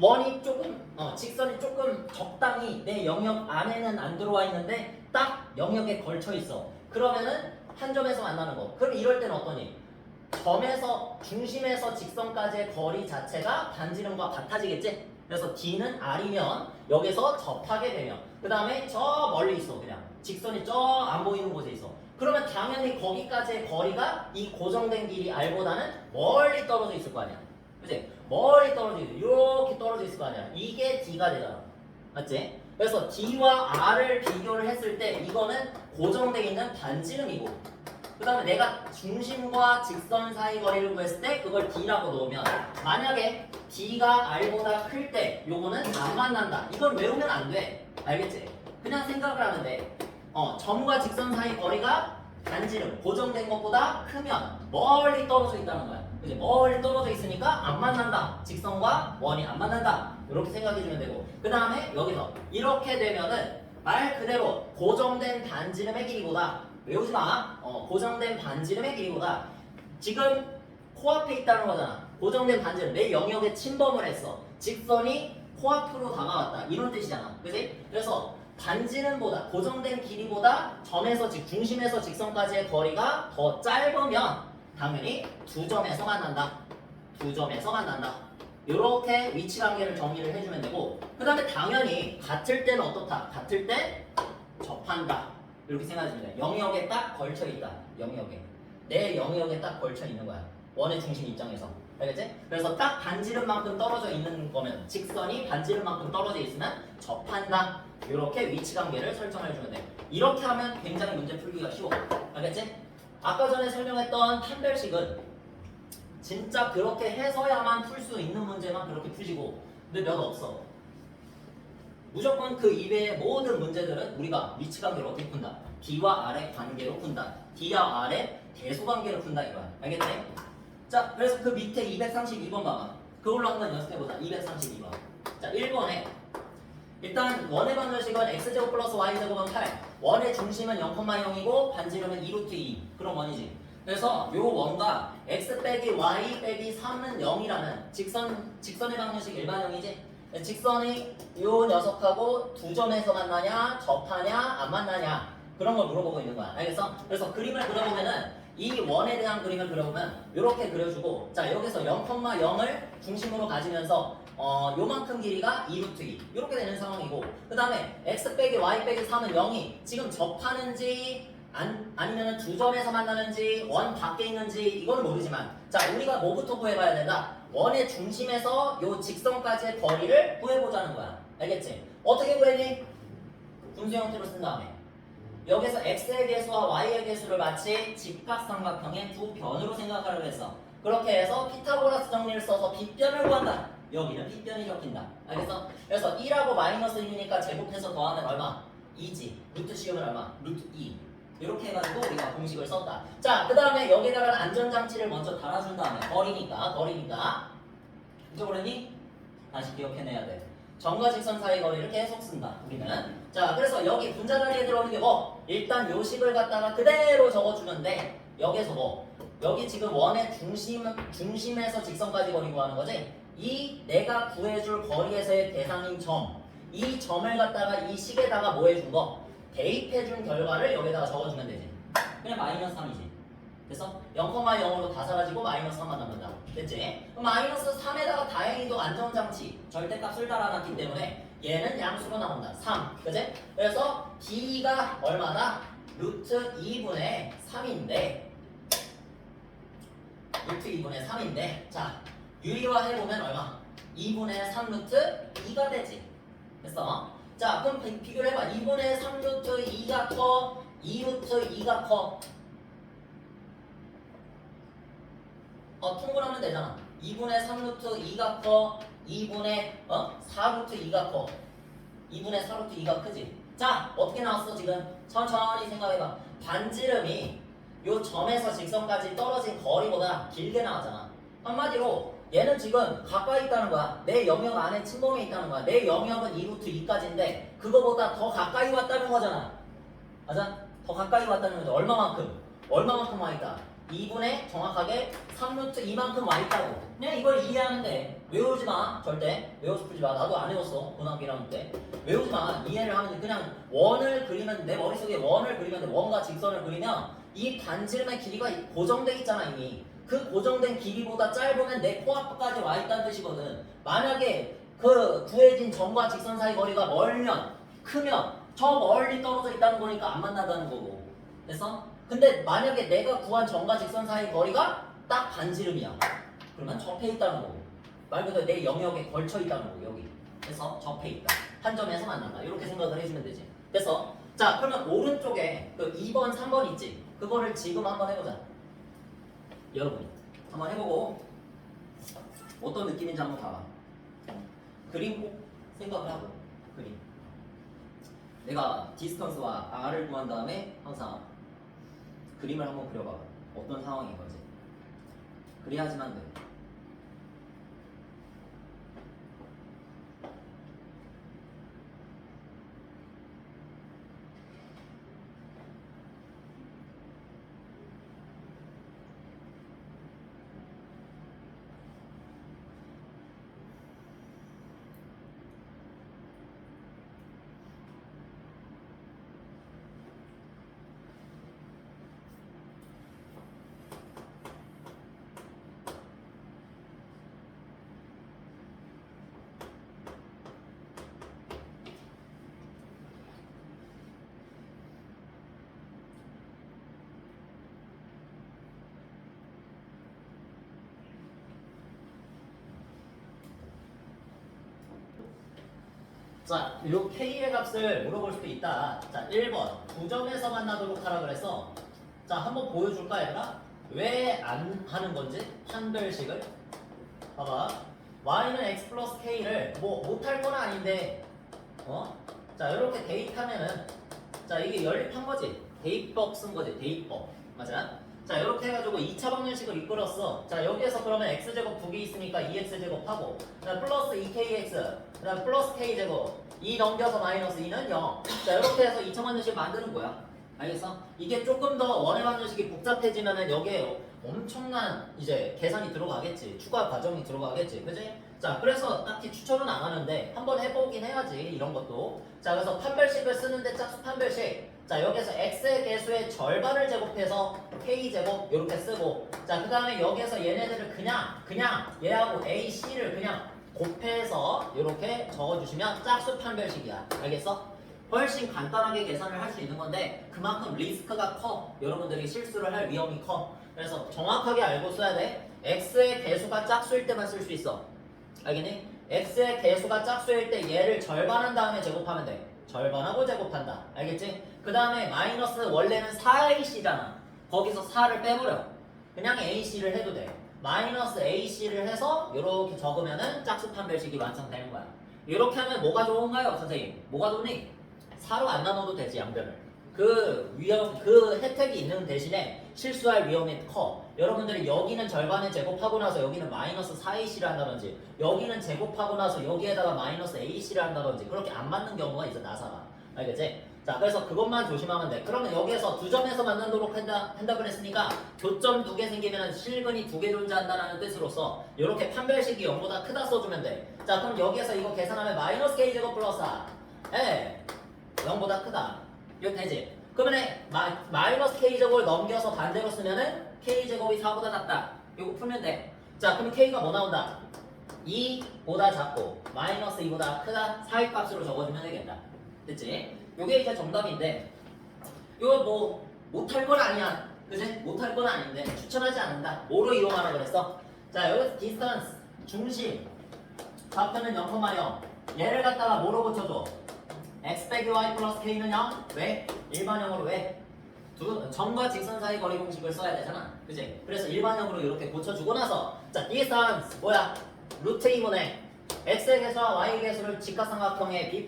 원이 조금 직선이 조금 적당히 내 영역 안에는 안 들어와 있는데 딱 영역에 걸쳐 있어. 그러면은 한 점에서 만나는 거. 그럼 이럴 때는 어떠니? 점에서 중심에서 직선까지의 거리 자체가 반지름과 같아지겠지? 그래서 D는 R이면 여기서 접하게 되면 그 다음에 저 멀리 있어. 그냥 직선이 저 안 보이는 곳에 있어. 그러면 당연히 거기까지의 거리가 이 고정된 길이 R보다는 멀리 떨어져 있을 거 아니야. 그치? 멀리 떨어져 있어. 이렇게 떨어져 있을 거 아니야. 이게 D가 되잖아. 맞지? 그래서 D와 R을 비교를 했을 때 이거는 고정되어 있는 반지름이고 그 다음에 내가 중심과 직선 사이 거리를 구했을 때 그걸 D라고 놓으면 만약에 D가 R보다 클 때 요거는 안 만난다. 이건 외우면 안 돼. 알겠지? 그냥 생각을 하면 돼. 점과 직선 사이 거리가 반지름 고정된 것보다 크면 멀리 떨어져 있다는 거야. 그치? 멀리 떨어져 있으니까 안 만난다. 직선과 원이 안 만난다. 이렇게 생각해주면 되고 그 다음에 여기서 이렇게 되면은 말 그대로 고정된 반지름의 길이보다 외우지 마. 고정된 반지름의 길이보다 지금 코앞에 있다는 거잖아. 고정된 반지름 내 영역에 침범을 했어. 직선이 코앞으로 다가왔다. 이런 뜻이잖아. 그치? 그래서 반지름보다 고정된 길이보다 점에서 중심에서 직선까지의 거리가 더 짧으면 당연히 두 점에서 만난다. 두 점에서 만난다. 이렇게 위치 관계를 정리를 해주면 되고 그 다음에 당연히 같을 때는 어떻다? 같을 때 접한다. 이렇게 생각하시면 돼. 영역에 딱 걸쳐 있다. 영역에. 내 영역에 딱 걸쳐 있는 거야. 원의 중심 입장에서. 알겠지? 그래서 딱 반지름만큼 떨어져 있는 거면 직선이 반지름만큼 떨어져 있으면 접한다. 이렇게 위치 관계를 설정해 주면 돼. 이렇게 하면 굉장히 문제 풀기가 쉬워. 알겠지? 아까 전에 설명했던 판별식은 진짜 그렇게 해서야만 풀 수 있는 문제만 그렇게 푸시고 근데 몇 없어. 무조건 그 이외의 모든 문제들은 우리가 위치 관계를 어떻게 푼다? D와 R의 관계로 푼다. D와 R의 대소 관계로 푼다 이거야. 알겠지? 자, 그래서 그 밑에 232번 봐봐. 그걸로 한번 연습해보자. 232번. 자, 1번에 일단 원의 방정식은 x제곱 플러스 y제곱은 8 원의 중심은 0,0이고 반지름은 2루트 2 그런 원이지. 그래서 요 원과 x 빼기 y 빼기 3은 0이라는 직선의 방정식 일반형이지. 직선이 요 녀석하고 두 점에서 만나냐 접하냐 안 만나냐 그런 걸 물어보고 있는 거야. 알겠어? 그래서 그림을 그려보면은 이 원에 대한 그림을 그려보면 이렇게 그려주고 자 여기서 0,0을 중심으로 가지면서 요만큼 길이가 2루트 2 이렇게 되는 상황이고 그 다음에 x 빼기 y 빼기 3은 0이 지금 접하는지 아니면 두 점에서 만나는지 원 밖에 있는지 이건 모르지만 자 우리가 뭐부터 구해봐야 된다. 원의 중심에서 요 직선까지의 거리를 구해보자는 거야. 알겠지? 어떻게 구해니? 분수 형태로 쓴 다음에 여기서 x의 개수와 y의 개수를 마치 직각삼각형의 두 변으로 생각하려고 했어. 그렇게 해서 피타고라스 정리를 써서 빗변을 구한다. 여기는 빗변이 적힌다. 알겠어? 그래서 1하고 마이너스 1이니까 제곱해서 더하면 얼마? 2지. 루트 씌우면 얼마? 루트 2. 이렇게 해가지고 우리가 공식을 썼다. 자, 그 다음에 여기다가 안전장치를 먼저 달아준 다음에 거리니까 이쪽으로 했니? 다시 기억해내야 돼. 점과 직선 사이 거리를 계속 쓴다. 우리는. 자, 그래서 여기 분자 자리에 들어오는 게 뭐? 일단 요 식을 갖다가 그대로 적어주는데 여기서 뭐? 여기 지금 원의 중심에서 직선까지 거리 구하는 거지? 이 내가 구해줄 거리에서의 대상인 점, 이 점을 갖다가 이 식에다가 뭐 해준 거? 대입해준 결과를 여기다가 적어주면 되지. 그냥 마이너스 3이지. 그래서 0,0으로 다 사라지고 마이너스 3만 남는다. 됐지? 그럼 마이너스 3에다가 다행히도 안정장치 절대값을 달아놨기 때문에 얘는 양수로 나온다. 3. 그지? 그래서 B가 얼마다? 루트 2분의 3인데 루트 2분의 3인데 자 유리화 해보면 얼마? 2분의 3 루트 2가 되지. 됐어? 자 그럼 비교를 해봐. 2분의 3 루트 2가 커? 2 루트 2가 커? 통분하면 되잖아. 2분의 3 루트 2가 커? 2분의 4 루트 2가 커? 2분의 4 루트 2가 크지? 자 어떻게 나왔어 지금? 천천히 생각해봐. 반지름이 요 점에서 직선까지 떨어진 거리보다 길게 나왔잖아. 한마디로 얘는 지금 가까이 있다는 거야. 내 영역 안에 침범해 있다는 거야. 내 영역은 2루트 2까지인데 그거보다 더 가까이 왔다는 거잖아. 맞아? 더 가까이 왔다는 거죠. 얼마만큼 와 있다? 2분의 정확하게 3루트 2만큼 와 있다고. 그냥 이걸 이해하면 돼. 외우지 마. 절대. 외워서 풀지 마. 나도 안 외웠어. 고등학교 1학년 때. 외우지 마. 이해를 하면 그냥 원을 그리면 내 머릿속에 원을 그리면 돼. 원과 직선을 그리면 이 반지름의 길이가 고정돼 있잖아 이미. 그 고정된 길이보다 짧으면 내 코앞까지 와 있다는 뜻이거든. 만약에 그 구해진 점과 직선 사이 거리가 멀면 크면 저 멀리 떨어져 있다는 거니까 안 만나다는 거고. 됐어? 근데 만약에 내가 구한 점과 직선 사이 거리가 딱 반지름이야. 그러면 접해 있다는 거고. 말 그대로 내 영역에 걸쳐 있다는 거고 여기. 그래서 접해 있다. 한 점에서 만난다. 이렇게 생각을 해주면 되지. 그래서 자 그러면 오른쪽에 그 2번, 3번 있지? 그거를 지금 한번 해보자. 여러분 한번 해보고 어떤 느낌인지 한번 봐봐. 그림 꼭 생각을 하고 그림. 내가 디스턴스와 R을 구한 다음에 항상 그림을 한번 그려봐봐. 어떤 상황인 건지. 그래야지만 돼. 자, 요 K의 값을 물어볼 수도 있다. 자, 1번. 두 점에서 만나도록 하라 그래서 자, 한번 보여줄까 얘들아? 왜 안 하는 건지? 판별식을 봐봐. Y는 X 플러스 K를 뭐 못할 건 아닌데 자, 이렇게 대입하면은 자, 이게 연립한 거지. 대입법 쓴 거지. 대입법. 맞아? 자 이렇게 해가지고 2차 방정식을 이끌었어. 자 여기에서 그러면 x제곱 2개 있으니까 2x제곱 하고 그다음 플러스 2kx 그다음 플러스 k제곱 2 넘겨서 마이너스 2는 0. 자 이렇게 해서 2차 방정식 만드는 거야. 알겠어? 이게 조금 더 원의 방정식이 복잡해지면은 여기에 엄청난 이제 계산이 들어가겠지. 추가 과정이 들어가겠지. 그지? 자 그래서 딱히 추천은 안 하는데 한번 해보긴 해야지 이런 것도. 자 그래서 판별식을 쓰는데 짝수 판별식. 자 여기서 x의 개수의 절반을 제곱해서 k제곱 이렇게 쓰고 자 그 다음에 여기서 얘네들을 그냥 얘하고 a, c를 그냥 곱해서 이렇게 적어주시면 짝수 판별식이야. 알겠어? 훨씬 간단하게 계산을 할 수 있는 건데 그만큼 리스크가 커. 여러분들이 실수를 할 위험이 커. 그래서 정확하게 알고 써야 돼. x의 개수가 짝수일 때만 쓸 수 있어. 알겠니? x의 개수가 짝수일 때 얘를 절반한 다음에 제곱하면 돼. 절반하고 제곱한다. 알겠지? 그 다음에 마이너스 원래는 4ac잖아. 거기서 4를 빼버려. 그냥 ac를 해도 돼. 마이너스 ac를 해서 이렇게 적으면은 짝수 판별식이 완성되는 거야. 이렇게 하면 뭐가 좋은가요, 선생님? 뭐가 좋니? 4로 안 나눠도 되지, 양변을. 그 혜택이 있는 대신에 실수할 위험이 커. 여러분들이 여기는 절반을 제곱하고 나서 여기는 마이너스 4ac를 한다든지 여기는 제곱하고 나서 여기에다가 마이너스 ac를 한다든지 그렇게 안 맞는 경우가 있어, 나사가. 알겠지? 자, 그래서 그것만 조심하면 돼. 그러면 여기에서 두 점에서 만나도록 한다고 했으니까 교점 2개 생기면 실근이 2개 존재한다는 뜻으로서 이렇게 판별식이 0보다 크다 써주면 돼. 자, 그럼 여기에서 이거 계산하면 마이너스 k제곱 플러스 4. 0보다 크다. 이거 되지? 그러면 마이너스 k제곱을 넘겨서 반대로 쓰면은 k제곱이 4보다 작다. 이거 풀면 돼. 자, 그럼 k가 뭐 나온다? 2보다 작고 마이너스 2보다 크다. 사이 값으로 적어주면 되겠다. 됐지? 요게 이제 정답인데 이거 뭐 못할 건 아니야. 그지? 못할 건 아닌데 추천하지 않는다. 뭐로 이용하라 그랬어? 자, 여기서 디스턴스 중심 좌표는 0,0 얘를 갖다가 뭐로 고쳐줘? x 빼기 y 플러스 k는 0? 왜? 일반형으로 왜? 점과 직선 사이 거리 공식을 써야 되잖아. 그치? 그래서 일반형으로 이렇게 고쳐주고 나서 자, 디스턴스 뭐야? 루트 2분의 x의 개수와 y의 개수를 직각삼각형의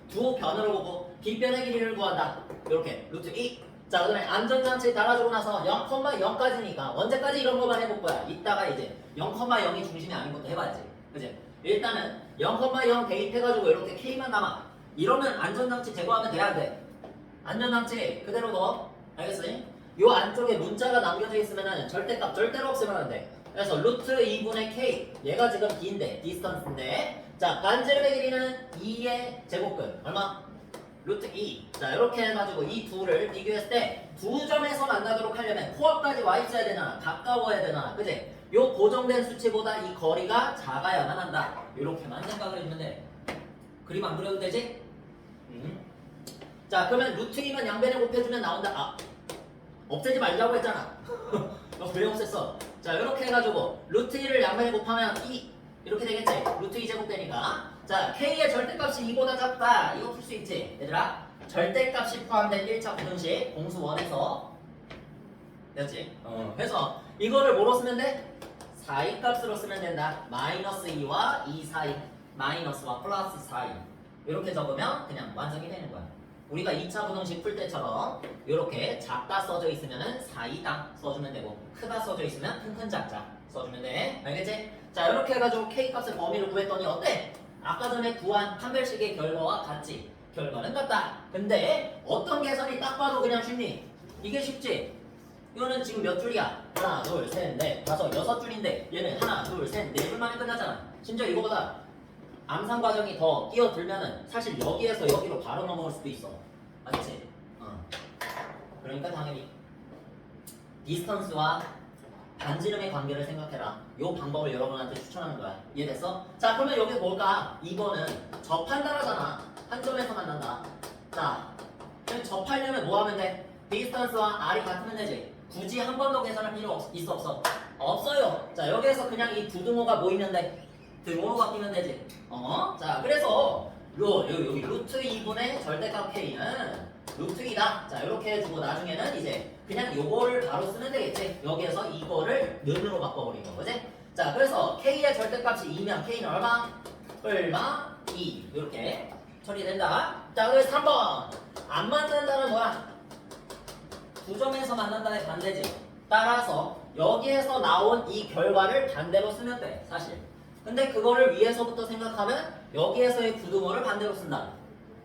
두 변으로 보고 빗변의 길이를 구한다. 이렇게 루트 2. 자, 그다음에 안전장치 달아주고 나서 0,0까지니까 언제까지 이런 거만 해볼 거야. 이따가 이제 0,0이 중심이 아닌 것도 해봐야지. 그치? 일단은 0,0 대입해가지고 이렇게 k만 남아. 이러면 안전장치 제거하면 돼야 돼. 안전장치 그대로 넣어. 알겠으니? 요 안쪽에 문자가 남겨져 있으면은 절대값 절대로 없으면 안 돼. 그래서 루트 2분의 k 얘가 지금 b인데 디스턴스인데 자 반지름의 길이는 2의 제곱근 얼마? 루트 2. 자 이렇게 해가지고 이 둘을 비교했을 때 두 점에서 만나도록 하려면 코앞까지 와 있어야 되나 가까워야 되나 그지? 요 고정된 수치보다 이 거리가 작아야만 한다. 이렇게만 생각을 해주면 돼. 그림 안 그려도 되지? 자 그러면 루트 2만 양변에 곱해주면 나온다. 아 없애지 말자고 했잖아. 너 왜 없앴어? 자 이렇게 해가지고 루트 2를 양변에 곱하면 2 이렇게 되겠지? 루트 2 제곱되니까 자 k의 절대값이 2보다 작다. 이거 풀 수 있지? 얘들아 절대값이 포함된 1차 부등식 공수 1에서 됐지? 그래서 이거를 뭐로 쓰면 돼? 사이 값으로 쓰면 된다. 마이너스 2와 2 사이 마이너스와 플러스 사이 이렇게 적으면 그냥 완성이 되는 거야. 우리가 2차 부등식 풀 때처럼 이렇게 작다 써져 있으면 사이다 써주면 되고 크다 써져 있으면 큰 작자 써주면 돼. 알겠지? 자 이렇게 해가지고 k 값의 범위를 구했더니 어때? 아까 전에 구한 판별식의 결과와 같지? 결과는 같다. 근데 어떤 계산이 딱 봐도 그냥 쉽니? 이게 쉽지? 이거는 지금 몇 줄이야? 하나, 둘, 셋, 넷, 다섯, 여섯 줄인데 얘는 하나, 둘, 셋, 네 줄 만에 끝나잖아. 심지어 이거보다 암산 과정이 더 끼어들면은 사실 여기에서 여기로 바로 넘어갈 수도 있어. 맞지? 그러니까 당연히 디스턴스와 반지름의 관계를 생각해라. 이 방법을 여러분한테 추천하는 거야. 이해됐어? 자 그러면 여기 뭘까? 2번은 접한다라잖아. 한 점에서 만난다. 자 그럼 접하려면 뭐 하면 돼? 디스턴스와 r이 같으면 되지. 굳이 한 번 더 계산할 필요 있어 없어? 없어요. 자 여기에서 그냥 이 두 등호가 모이는데 등호로 바뀌면 되지. 자 그래서 여기 루트 2분의 절대값 k는 루트 2다. 자 이렇게 해주고 나중에는 이제 그냥 요거를 바로 쓰면 되겠지. 여기에서 이거를 는으로 바꿔버리는 거지. 자 그래서 k의 절대값이 2면 k는 얼마? 2 이렇게 처리된다. 자 그래서 3번 안 만난다는 뭐야? 두 점에서 만난다의 반대지. 따라서 여기에서 나온 이 결과를 반대로 쓰면 돼, 사실. 근데 그거를 위에서부터 생각하면 여기에서의 부등호를 반대로 쓴다.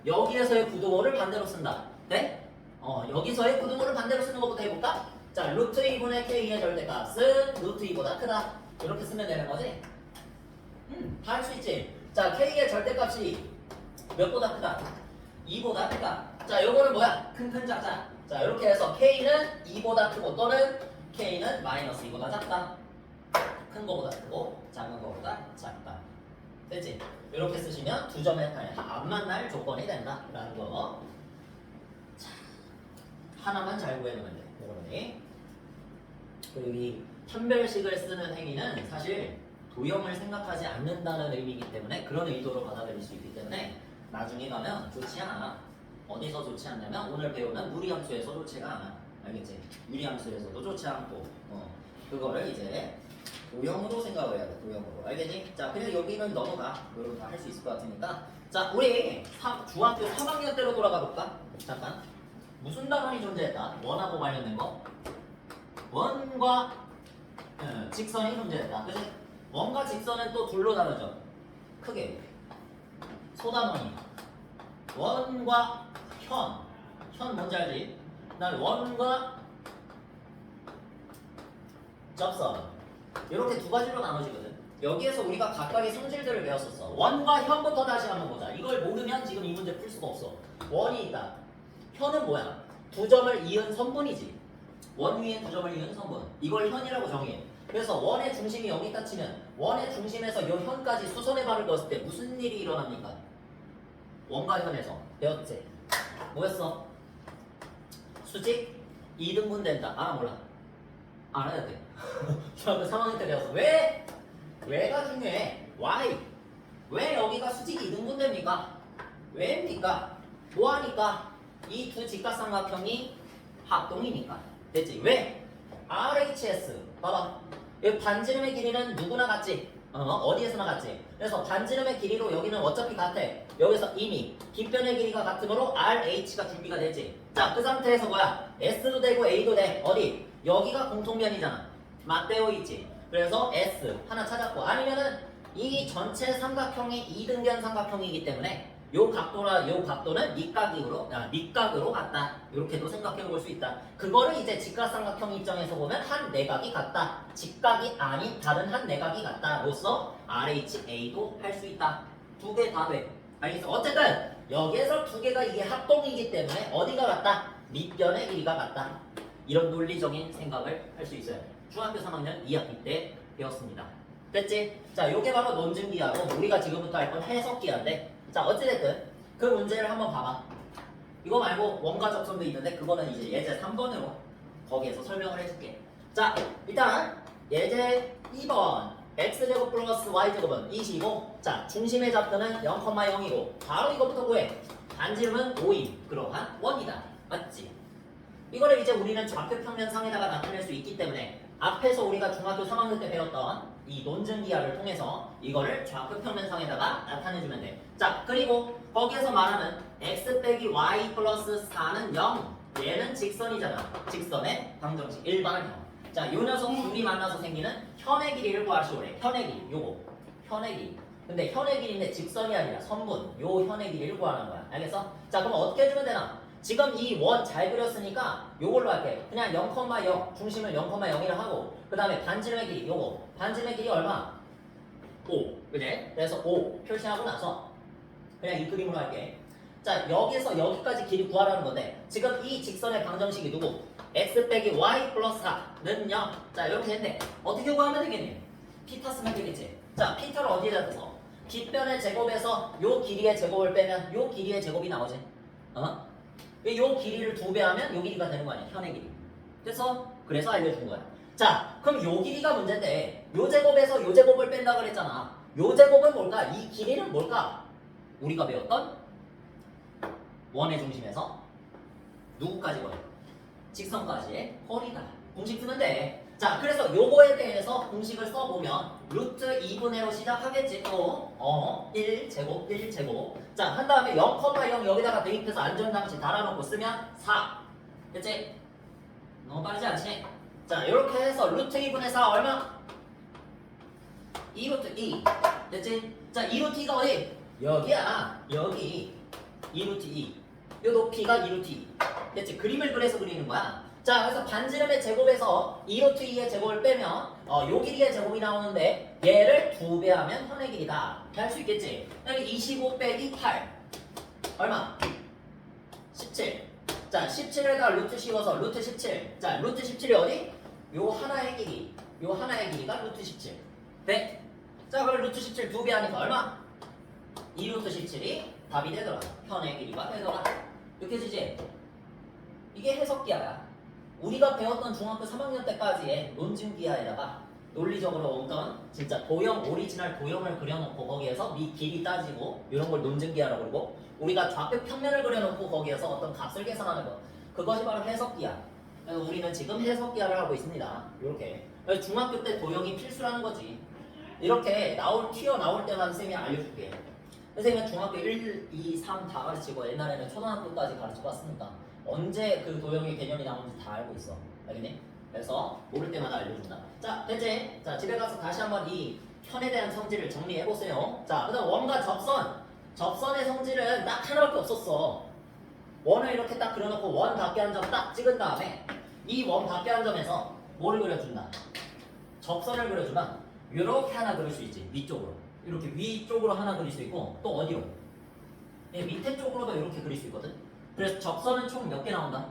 여기에서의 부등호를 반대로 쓴다. 네? 여기서의 부등호를 반대로 쓰는 것부터 해볼까? 자, 루트 2분의 k의 절대값은 루트 2보다 크다. 이렇게 쓰면 되는 거지? 다 할 수 있지? 자, k의 절대값이 몇보다 크다? 2보다 크다. 자, 요거는 뭐야? 큰 작자. 자, 이렇게 해서 k는 2보다 크고 또는 k는 마이너스 2보다 작다. 큰 거보다 크고 작은 거보다 작다. 됐지? 이렇게 쓰시면 두 점의 안 만날 조건이 된다라는 거. 자, 하나만 잘 구해놓으면 돼, 여러분이. 그리고 이 편별식을 쓰는 행위는 사실 도형을 생각하지 않는다는 의미이기 때문에 그런 의도로 받아들일 수 있기 때문에 나중에 가면 좋지 않아. 어디서 좋지 않냐면 오늘 배우는 무리함수에서 좋지가 않아. 알겠지? 유리함수에서도 좋지 않고 그거를 이제 도형으로 생각을 해야 돼. 도형으로. 알겠니? 자, 그래서 여기는 넘어가. 여러분 다 할 수 있을 것 같으니까. 자, 우리 중학교 3학년 때로 돌아가 볼까? 잠깐. 무슨 단원이 존재했다? 원하고 관련된 거. 원과 직선이 존재했다. 그치? 원과 직선은 또 둘로 나누죠. 크게. 소단원이. 원과 현. 현 뭔지 알지? 난 원과 접선. 이렇게 두 가지로 나눠지거든. 여기에서 우리가 각각의 성질들을 배웠었어. 원과 현부터 다시 한번 보자. 이걸 모르면 지금 이 문제 풀 수가 없어. 원이 있다. 현은 뭐야? 두 점을 이은 선분이지. 원 위에 두 점을 이은 선분. 이걸 현이라고 정의해. 그래서 원의 중심이 여기다 치면 원의 중심에서 이 현까지 수선의 발을 넣었을 때 무슨 일이 일어납니까? 원과 현에서 배웠지? 뭐였어? 수직 2등분 된다. 아 몰라. 알아야 돼. 중학교 3학년 때 배웠어. 왜? 왜가 중요해. Why? 왜 여기가 수직이 2등분 됩니까? 왜입니까? 뭐하니까? 이 두 직각삼각형이 합동이니까. 됐지? 왜? RHS 봐봐. 이 반지름의 길이는 누구나 같지? 어디에서나 같지? 그래서 반지름의 길이로 여기는 어차피 같아. 여기서 이미 깃변의 길이가 같으므로 RH가 준비가 되지. 자, 그 상태에서 뭐야? S도 되고 A도 돼. 어디? 여기가 공통면이잖아. 맞대어 있지. 그래서 S 하나 찾았고, 아니면은 이 전체 삼각형이 이등변 삼각형이기 때문에 요 각도는 밑각으로 같다. 이렇게도 생각해 볼 수 있다. 그거를 이제 직각삼각형 입장에서 보면 한 내각이 같다. 직각이 아닌 다른 한 내각이 같다로서 RHA도 할 수 있다. 두 개 다 돼. 알겠어? 어쨌든 여기에서 두 개가 이게 합동이기 때문에 어디가 같다? 밑변의 길이가 같다. 이런 논리적인 생각을 할 수 있어요. 중학교 3학년 2학기 때 배웠습니다. 됐지? 자, 요게 바로 논증기하고 우리가 지금부터 할 건 해석기한데, 자, 어찌됐든 그 문제를 한번 봐봐. 이거 말고 원가 접선도 있는데 그거는 이제 예제 3번으로 거기에서 설명을 해줄게. 자, 일단 예제 2번 x제곱 플러스 y제곱은 20이고, 자, 중심의 좌표는 0,0이고 바로 이거부터 구해. 반지름은 5인 그러한 원이다. 맞지? 이거를 이제 우리는 좌표평면상에다가 나타낼 수 있기 때문에 앞에서 우리가 중학교 3학년 때 배웠던 이 논증기하를 통해서 이거를 좌표평면상에다가 나타내주면 돼. 자, 그리고 거기에서 말하는 x 빼기 y 플러스 4는 0. 얘는 직선이잖아. 직선의 방정식 일반형. 자, 요 녀석 둘이 만나서 생기는 현의 길이를 구하시오래. 현의 길이, 요거. 현의 길이. 근데 현의 길이인데 직선이 아니라 선분. 요 현의 길이를 구하는 거야. 알겠어? 자, 그럼 어떻게 해주면 되나? 지금 이 원 잘 그렸으니까 요걸로 할게. 그냥 0,0 중심을 0,0이라 하고, 그 다음에 반지름의 길이 요거. 반지름의 길이 얼마? 5. 그래? 그래서 5 표시하고 나서 그냥 이 그림으로 할게. 자, 여기서 여기까지 길이 구하라는 건데 지금 이 직선의 방정식이 누구? x 빼기 y 플러스 4는 0. 자, 이렇게 했네. 어떻게 구하면 되겠니? 피타 쓰면 되겠지. 자, 피타를 어디에다 써서? 깃변의 제곱에서 요 길이의 제곱을 빼면 요 길이의 제곱이 나오지. 요 길이를 2배 하면 요 길이가 되는 거 아니야? 현의 길이. 그래서 알려준 거야. 자, 그럼 요 길이가 문제인데 요 제곱에서 요 제곱을 뺀다 그랬잖아. 요 제곱은 뭘까? 이 길이는 뭘까? 우리가 배웠던 원의 중심에서 누구까지 거야? 직선까지의 거리다. 공식 쓰면 돼. 자, 그래서 요거에 대해서 공식을 써보면 루트 2분의 1로 시작하겠지. 또 1제곱 1제곱. 자, 한 다음에 0,0 여기다가 대입해서 안전장치 달아놓고 쓰면 4. 그치? 너무 빠르지 않지? 자 이렇게 해서 루트 2분의 4 얼마? 2 루트 2 됐지? 자 2 루트 2가 어디? 여기야 여기 2 루트 2 요 높이가 2 루트 2 됐지? 그림을 그려서 그리는 거야. 자 그래서 반지름의 제곱에서 2 루트 2의 제곱을 빼면 요 길이의 제곱이 나오는데 얘를 2배 하면 현의 길이다 할 수 있겠지? 여기 25 빼기 8 얼마? 17. 자 17에다 루트 씌워서 루트 17. 자 루트 17이 어디? 요 하나의 길이 요 하나의 길이가 루트 17 네? 자 그럼 루트 17 2배 하니까 얼마? 2 루트 17이 답이 되더라. 현의 길이가 되더라. 이렇게 되지? 이게 해석기하야. 우리가 배웠던 중학교 3학년 때까지의 논증기하에다가 논리적으로 어떤 진짜 도형, 오리지널 도형을 그려놓고 거기에서 미 길이 따지고 이런 걸 논증기하라고 그러고 우리가 좌표 평면을 그려놓고 거기에서 어떤 값을 계산하는 거 그것이 바로 해석기하. 그래서 우리는 지금 해석기하를 하고 있습니다. 이렇게. 그래서 중학교 때 도형이 필수라는 거지. 이렇게 튀어나올 때만 선생님이 알려줄게. 선생님은 중학교 1, 2, 3 다 가르치고 옛날에는 초등학교까지 가르치고 왔으니까 언제 그 도형의 개념이 나오는지 다 알고 있어. 알겠니? 그래서 모를 때마다 알려준다. 자, 됐지? 자, 집에 가서 다시 한번 이 편에 대한 성질을 정리해보세요. 자, 그 다음 원과 접선. 접선의 성질은 딱 하나밖에 없었어. 원을 이렇게 딱 그려놓고 원 밖에 한 점 딱 찍은 다음에 이 원 밖에 한 점에서 뭐를 그려준다? 접선을 그려주면 이렇게 하나 그릴 수 있지. 위쪽으로. 이렇게 위쪽으로 하나 그릴 수 있고 또 어디로? 밑에 쪽으로도 이렇게 그릴 수 있거든. 그래서 접선은 총 몇 개 나온다?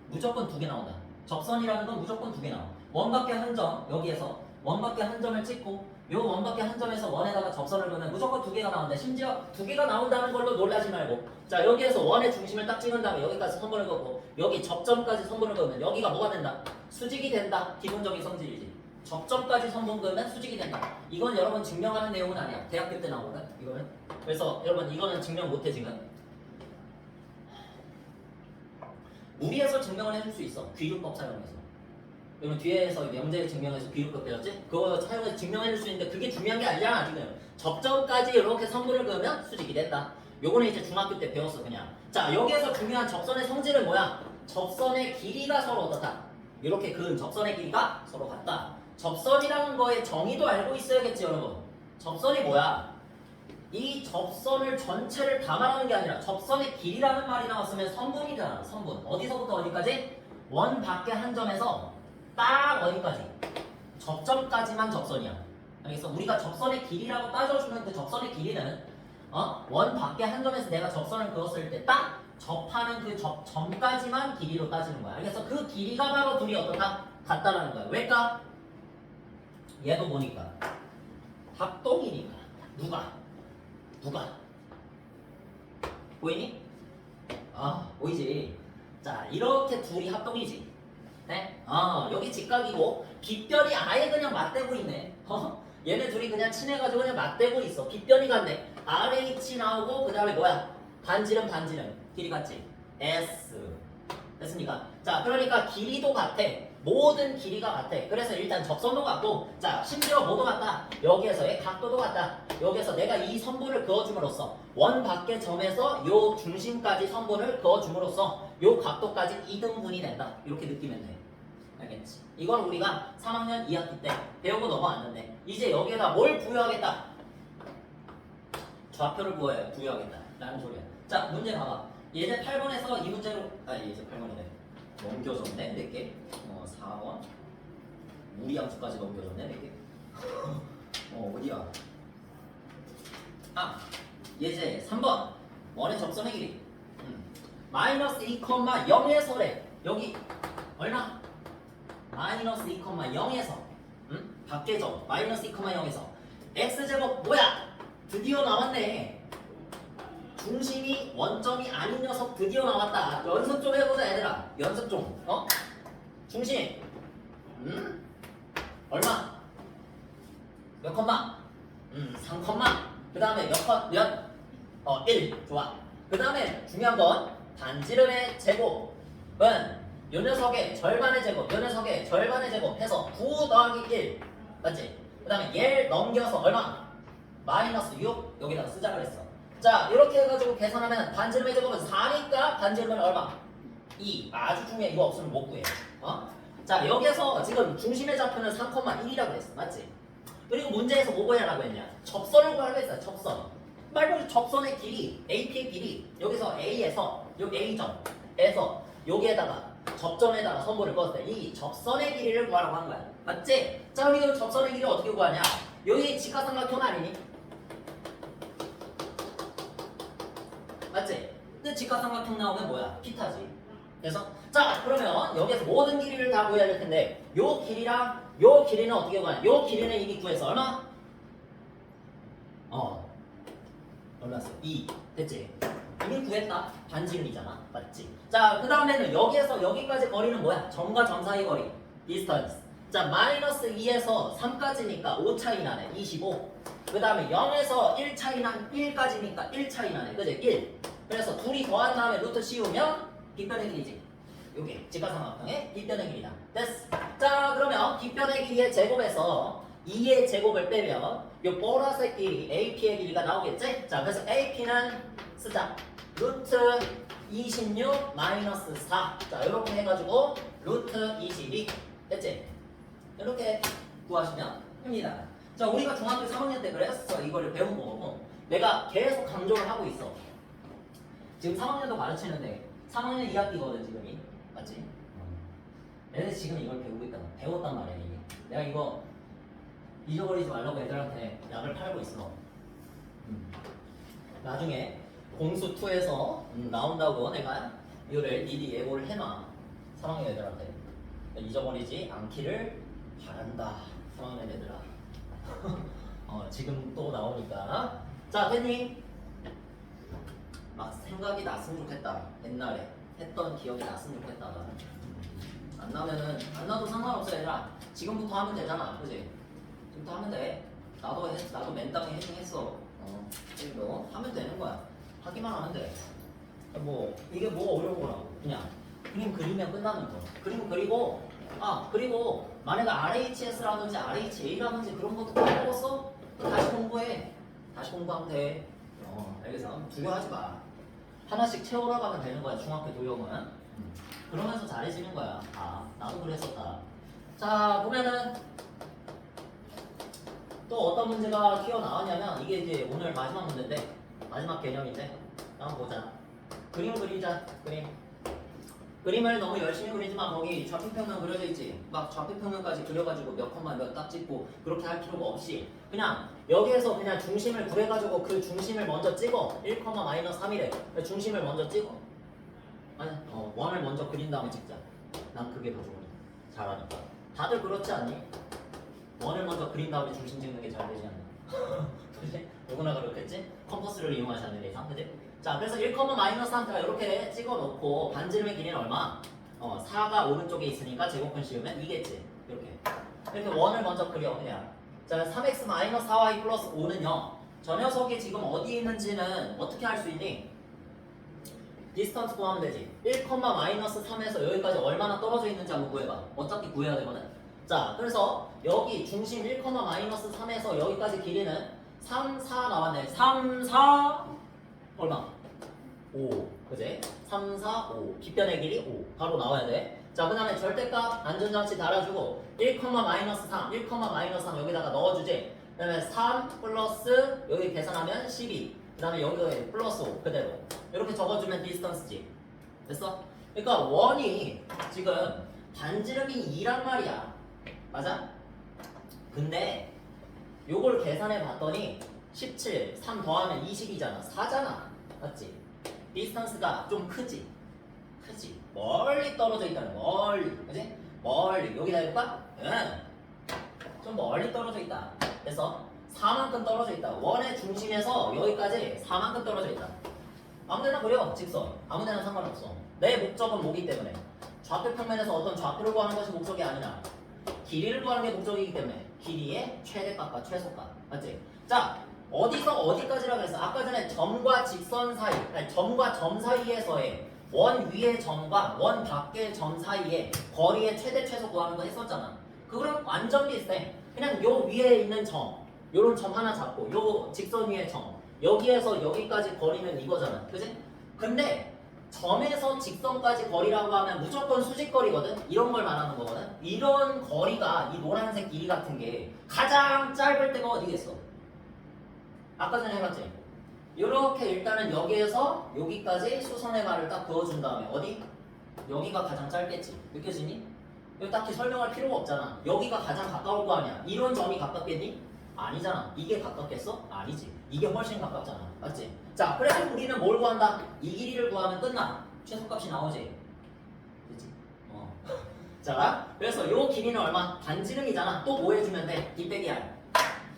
무조건 2개 나온다. 접선이라는 건 무조건 2개 나와. 원 밖에 한 점, 여기에서 원 밖에 한 점을 찍고 요 원 밖에 한 점에서 원에다가 접선을 그으면 무조건 2개가 나온다. 심지어 2개가 나온다는 걸로 놀라지 말고 자 여기에서 원의 중심을 딱 찍은 다음에 여기까지 선분을 그었고 여기 접점까지 선분을 그으면 여기가 뭐가 된다? 수직이 된다. 기본적인 성질이지. 접점까지 선분 그으면 수직이 된다. 이건 여러분 증명하는 내용은 아니야. 대학교 때 나오거든. 이거는. 그래서 여러분 이거는 증명 못해 지금. 무리해서 증명을 해줄 수 있어. 귀율법 사용해서. 그러면 뒤에서 명제 증명해서 귀율법 배웠지? 그거 사용해서 증명해줄 수 있는데 그게 중요한 게 아니잖아 지금. 접점까지 이렇게 선분을 그으면 수직이 된다. 요거는 이제 중학교 때 배웠어 그냥. 자 여기에서 중요한 접선의 성질은 뭐야? 접선의 길이가 서로 어떻다? 이렇게 그은 접선의 길이가 서로 같다. 접선이라는 거의 정의도 알고 있어야겠지 여러분. 접선이 뭐야? 이 접선을 전체를 다 말하는 게 아니라 접선의 길이라는 말이 나왔으면 선분이잖아. 선분. 어디서부터 어디까지? 원 밖에 한 점에서 딱 어디까지? 접점까지만 접선이야. 알겠어? 우리가 접선의 길이라고 따져주는 그 접선의 길이는 원 밖에 한 점에서 내가 접선을 그었을 때 딱 접하는 그 점까지만 길이로 따지는 거야. 알겠어? 그 길이가 바로 둘이 어떻다? 같다라는 거야. 왜일까? 얘도 보니까 합동이니까. 누가? 보이니? 보이지? 자, 이렇게 둘이 합동이지. 네? 여기 직각이고 빗변이 아예 그냥 맞대고 있네. 얘네 둘이 그냥 친해가지고 그냥 맞대고 있어. 빗변이 같네. RH 나오고 그 다음에 뭐야? 반지름 길이 같지? S 됐습니까? 자, 그러니까 길이도 같아. 모든 길이가 같아. 그래서 일단 접선도 같고, 자, 심지어 뭐도 같다. 여기에서의 각도도 같다. 여기에서 내가 이 선분을 그어줌으로써 원 밖의 점에서 요 중심까지 선분을 그어줌으로써 요 각도까지 이등분이 된다. 이렇게 느끼면 돼. 알겠지? 이건 우리가 3학년 2학기 때 배우고 넘어왔는데 이제 여기에다 뭘 부여하겠다? 좌표를 부여하겠다. 라는 소리야. 자, 문제 봐봐. 예제 8번에서 이 문제로, 예제 8번이네. 넘겨줬네, 4개. 4번. 무리함수까지 넘겨줬네, 4개. 어디야? 예제 3번. 원의 접선의 길이. 마이너스 2,0에서래. 여기, 얼마? 마이너스 2,0에서. 밖의 점. 마이너스 2,0에서. x제곱, 뭐야? 드디어 나왔네. 중심이 원점이 아닌 녀석 드디어 나왔다. 연습 좀 해보자 얘들아. 연습 좀. 중심. 얼마? 몇 컴마? 3 컴마. 그 다음에 몇? 1. 좋아. 그 다음에 중요한 건 반지름의 제곱은 요 녀석의 절반의 제곱, 요 녀석의 절반의 제곱 해서 9 더하기 1. 맞지? 그 다음에 얘를 넘겨서 얼마? 마이너스 6 여기다가 쓰자 그랬어. 자 이렇게 해가지고 계산하면 반지름의 제곱은 4니까 반지름은 얼마? 2. 아주 중요해. 이거 없으면 못 구해. 자 여기에서 지금 중심의 좌표는 3,1이라고 했어. 맞지? 그리고 문제에서 뭐 구하라고 했냐? 접선을 구하라고 했어. 접선. 말 그대로 접선의 길이, AP의 길이 여기서 A에서 요 A점에서 여기에다가 접점에다가 선보를 껐을 때 이 접선의 길이를 구하라고 한 거야. 맞지? 자 그럼 이 접선의 길이 어떻게 구하냐? 여기 직사삼각형 아니니? 맞지? 근데 직사삼각형 나오면 뭐야? 피타지. 그래서 자 그러면 여기에서 모든 길이를 다 구해야 될 텐데 요 길이랑 요 길이는 어떻게 구하냐? 요 길이는 이미 구해서 얼마? 얼마였어? 2 됐지? 이미 구했다. 반지름이잖아. 맞지? 자 그 다음에는 여기에서 여기까지 거리는 뭐야? 점과 점 사이 거리 디스턴스. 자 마이너스 2에서 3까지니까 5 차이 나네. 25. 그 다음에 0에서 1 차이 난 1까지니까 1 차이 나네. 그지? 1. 그래서 둘이 더한 다음에 루트 씌우면 빗변의 길이지. 요게 직각삼각형의 빗변의 길이다. 됐어. 자 그러면 빗변의 길이의 제곱에서 2의 제곱을 빼면 요 보라색 길이 AP의 길이가 나오겠지? 자 그래서 AP는 쓰자. 루트 26 마이너스 4. 자 이렇게 해가지고 루트 22 됐지? 이렇게 구하시면 됩니다. 자 우리가 중학교 3학년 때 그랬어. 이거를 배운 거고 내가 계속 강조를 하고 있어. 지금 3학년도 가르치는데 3학년 2학기거든 지금이. 맞지? 애들 지금 이걸 배웠단 말이야 이게. 내가 이거 잊어버리지 말라고 애들한테 약을 팔고 있어. 나중에 공수 2에서 나온다고 내가 이거를 미리 예고를 해놔. 3학년 애들한테 잊어버리지 않기를 바란다. 3학년 애들아. 지금 또 나오니까. 자 됐니? 막 생각이 났으면 좋겠다. 옛날에 했던 기억이 났으면 좋겠다. 안 나도 상관없어 얘들아. 지금부터 하면 되잖아. 그지? 지금부터 하면 돼. 나도 맨땅에 했어. 지금도 하면 되는 거야. 하기만 하면 돼. 뭐 이게 뭐 어려운 거라고. 그냥 그림 그리면 끝나는 거. 그림 그리고 그리고 만약에 RHS라든지 RHA라든지 그런 것도 까먹었어? 다시 공부해. 다시 공부하면 돼. 알겠어? 두려워하지 마. 하나씩 채워나가면 되는 거야. 중학교 도형은. 그러면서 잘해지는 거야. 나도 그랬었다. 자 보면은 또 어떤 문제가 튀어나왔냐면 이게 이제 오늘 마지막 문제인데 마지막 개념인데 한번 보자. 그림 그리자. 그림을 너무 열심히 그리지 마. 거기 좌표평면 그려져 있지. 막 좌표평면까지 그려가지고 몇 컴마 몇 딱 찍고 그렇게 할 필요가 없이 그냥 여기에서 그냥 중심을 구해가지고 그 중심을 먼저 찍어. 1, 마이너스 3이래. 중심을 먼저 찍어. 아니 원을 먼저 그린 다음에 찍자. 난 그게 더 좋아. 잘하니까. 다들 그렇지 않니? 원을 먼저 그린 다음에 중심 찍는 게 잘 되지 않나? 그지? 누구나 그렇겠지? 컴퍼스를 이용하지 않는 이상, 그지? 자, 그래서 1, 마이너스 상태가 이렇게 찍어 놓고 반지름의 길이는 얼마? 4가 오른쪽에 있으니까 제곱근 씌우면 2겠지? 이렇게 원을 먼저 그려, 그냥. 자, 3x 마이너스 4y 플러스 5는 0. 저 녀석이 지금 어디에 있는지는 어떻게 할 수 있니? 디스턴스 구하면 되지. 1, 마이너스 3에서 여기까지 얼마나 떨어져 있는지 한번 구해봐. 어차피 구해야 되거든. 자, 그래서 여기 중심 1, 마이너스 3에서 여기까지 길이는 3, 4 나왔네. 3, 4 얼마? 5. 그지? 3, 4, 5. 빗변의 길이 5. 바로 나와야 돼. 자, 그 다음에 절대값 안전장치 달아주고 1, 마이너스 3, 1, 마이너스 3 여기다가 넣어주지. 그 다음에 3 플러스 여기 계산하면 12. 그 다음에 여기 플러스 5 그대로. 이렇게 적어주면 디스턴스지. 됐어? 그러니까 원이 지금 반지름이 2란 말이야. 맞아? 근데 요걸 계산해 봤더니 17, 3 더하면 20이잖아. 4잖아. 맞지? 디스턴스가 좀 크지? 멀리 떨어져 있다는 거. 멀리. 그지? 멀리. 여기다 해볼까? 응. 좀 멀리 떨어져 있다. 그래서 4만큼 떨어져 있다. 원의 중심에서 여기까지 4만큼 떨어져 있다. 아무데나 그려. 직선. 아무데나 상관없어. 내 목적은 뭐기 때문에 좌표 평면에서 어떤 좌표를 구하는 것이 목적이 아니라 길이를 구하는 게 목적이기 때문에 길이의 최대값과 최소값. 맞지? 자, 어디서 어디까지라 그랬어? 아까 전에 점과 직선 사이, 아니 점과 점 사이에서의 원 위의 점과 원 밖의 점 사이의 거리의 최대 최소 구하는 거 했었잖아. 그거랑 완전 비슷해. 그냥 요 위에 있는 점, 요런 점 하나 잡고 요 직선 위의 점, 여기에서 여기까지 거리는 이거잖아. 그지? 근데 점에서 직선까지 거리라고 하면 무조건 수직거리거든. 이런 걸 말하는 거거든. 이런 거리가 이 노란색 길이 같은 게 가장 짧을 때가 어디겠어? 아까 전에 해봤지? 이렇게 일단은 여기에서 여기까지 수선의 말을 딱 그어준 다음에 어디? 여기가 가장 짧겠지. 느껴지니? 이거 딱히 설명할 필요가 없잖아. 여기가 가장 가까울 거 아니야. 이런 점이 가깝겠니? 아니잖아. 이게 가깝겠어? 아니지. 이게 훨씬 가깝잖아. 맞지? 자, 그래서 우리는 뭘 구한다? 이 길이를 구하면 끝나. 최소값이 나오지. 그치? 자, 그래서 요 길이는 얼마? 반지름이잖아. 또 뭐 해주면 돼? d 빼기 r.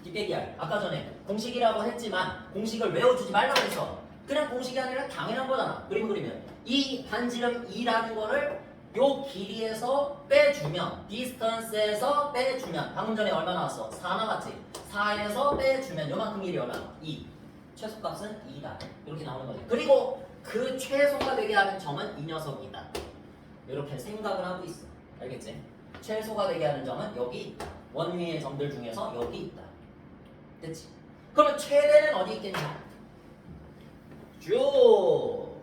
d 빼기 r. 아까 전에 공식이라고 했지만 공식을 외워주지 말라고 했어. 그냥 공식이 아니라 당연한 거잖아. 그림 그리면. 이 반지름 2라는 거를 요 길이에서 빼주면, 디스턴스에서 빼주면, 방금 전에 얼마 나왔어? 4 나왔지? 4에서 빼주면 요만큼 길이 얼마? 2. 최소값은 2다. 이렇게 나오는 거지. 그리고 그 최소가 되게 하는 점은 이 녀석이다. 이렇게 생각을 하고 있어. 알겠지? 최소가 되게 하는 점은 여기 있다. 원 위의 점들 중에서 여기 있다. 됐지? 그러면 최대는 어디 있겠냐? 쭉.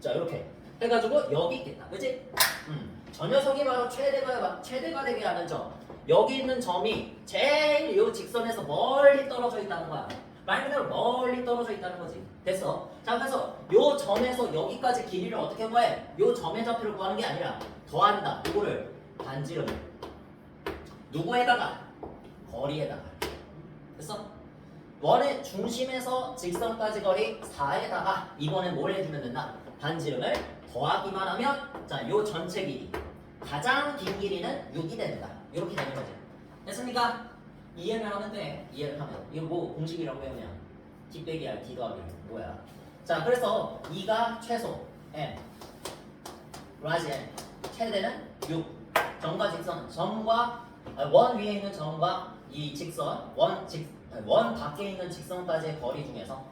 자, 이렇게 해가지고 여기 있겠다. 그치? 저 녀석이 바로 최대가 되게 하는 점. 여기 있는 점이 제일 이 직선에서 멀리 떨어져 있다는 거야. 말 그대로 멀리 떨어져 있다는 거지. 됐어? 자, 그래서 요 점에서 여기까지 길이를 어떻게 구해? 요 점의 좌표를 구하는 게 아니라 더한다. 이거를 반지름. 누구에다가? 거리에다가. 됐어? 원의 중심에서 직선까지 거리 4에다가 이번에 뭘 해주면 된다? 반지름을 더하기만 하면 자, 요 전체 길이 가장 긴 길이는 6이 된다. 이렇게 되는 거지. 됐습니까? 이해를 하면 돼. 이해를 하면. 이거 뭐 공식이라고 해보냐? d 빼기 r, d 더하기 뭐야? 자, 그래서 2가 최소 n 라지 n 최대는 6. 점과 직선, 점과 원 위에 있는 점과 이 직선, 원 밖에 있는 직선까지의 거리 중에서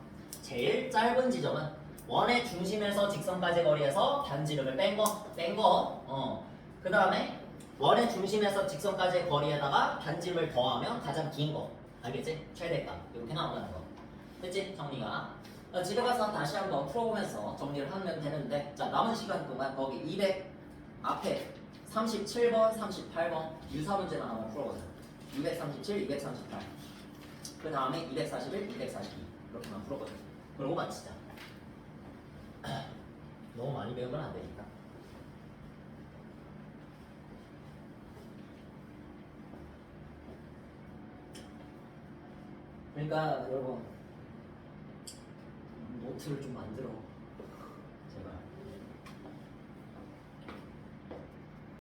제일 짧은 지점은 원의 중심에서 직선까지의 거리에서 반지름을 뺀 거. 그 다음에 원의 중심에서 직선까지의 거리에다가 반지름을 더하면 가장 긴 거. 알겠지? 최대값. 이렇게 나온다는 거. 됐지? 정리가. 집에 가서 다시 한번 풀어보면서 정리를 하면 되는데, 자, 남은 시간 동안 거기 200 앞에 37번, 38번 유사 문제만 한번 풀어보자. 237, 238. 그 다음에 241, 242 이렇게만 풀어보자. 그러고 마치자. 너무 많이 배우면 안 되니까. 그러니까 여러분 노트를 좀 만들어.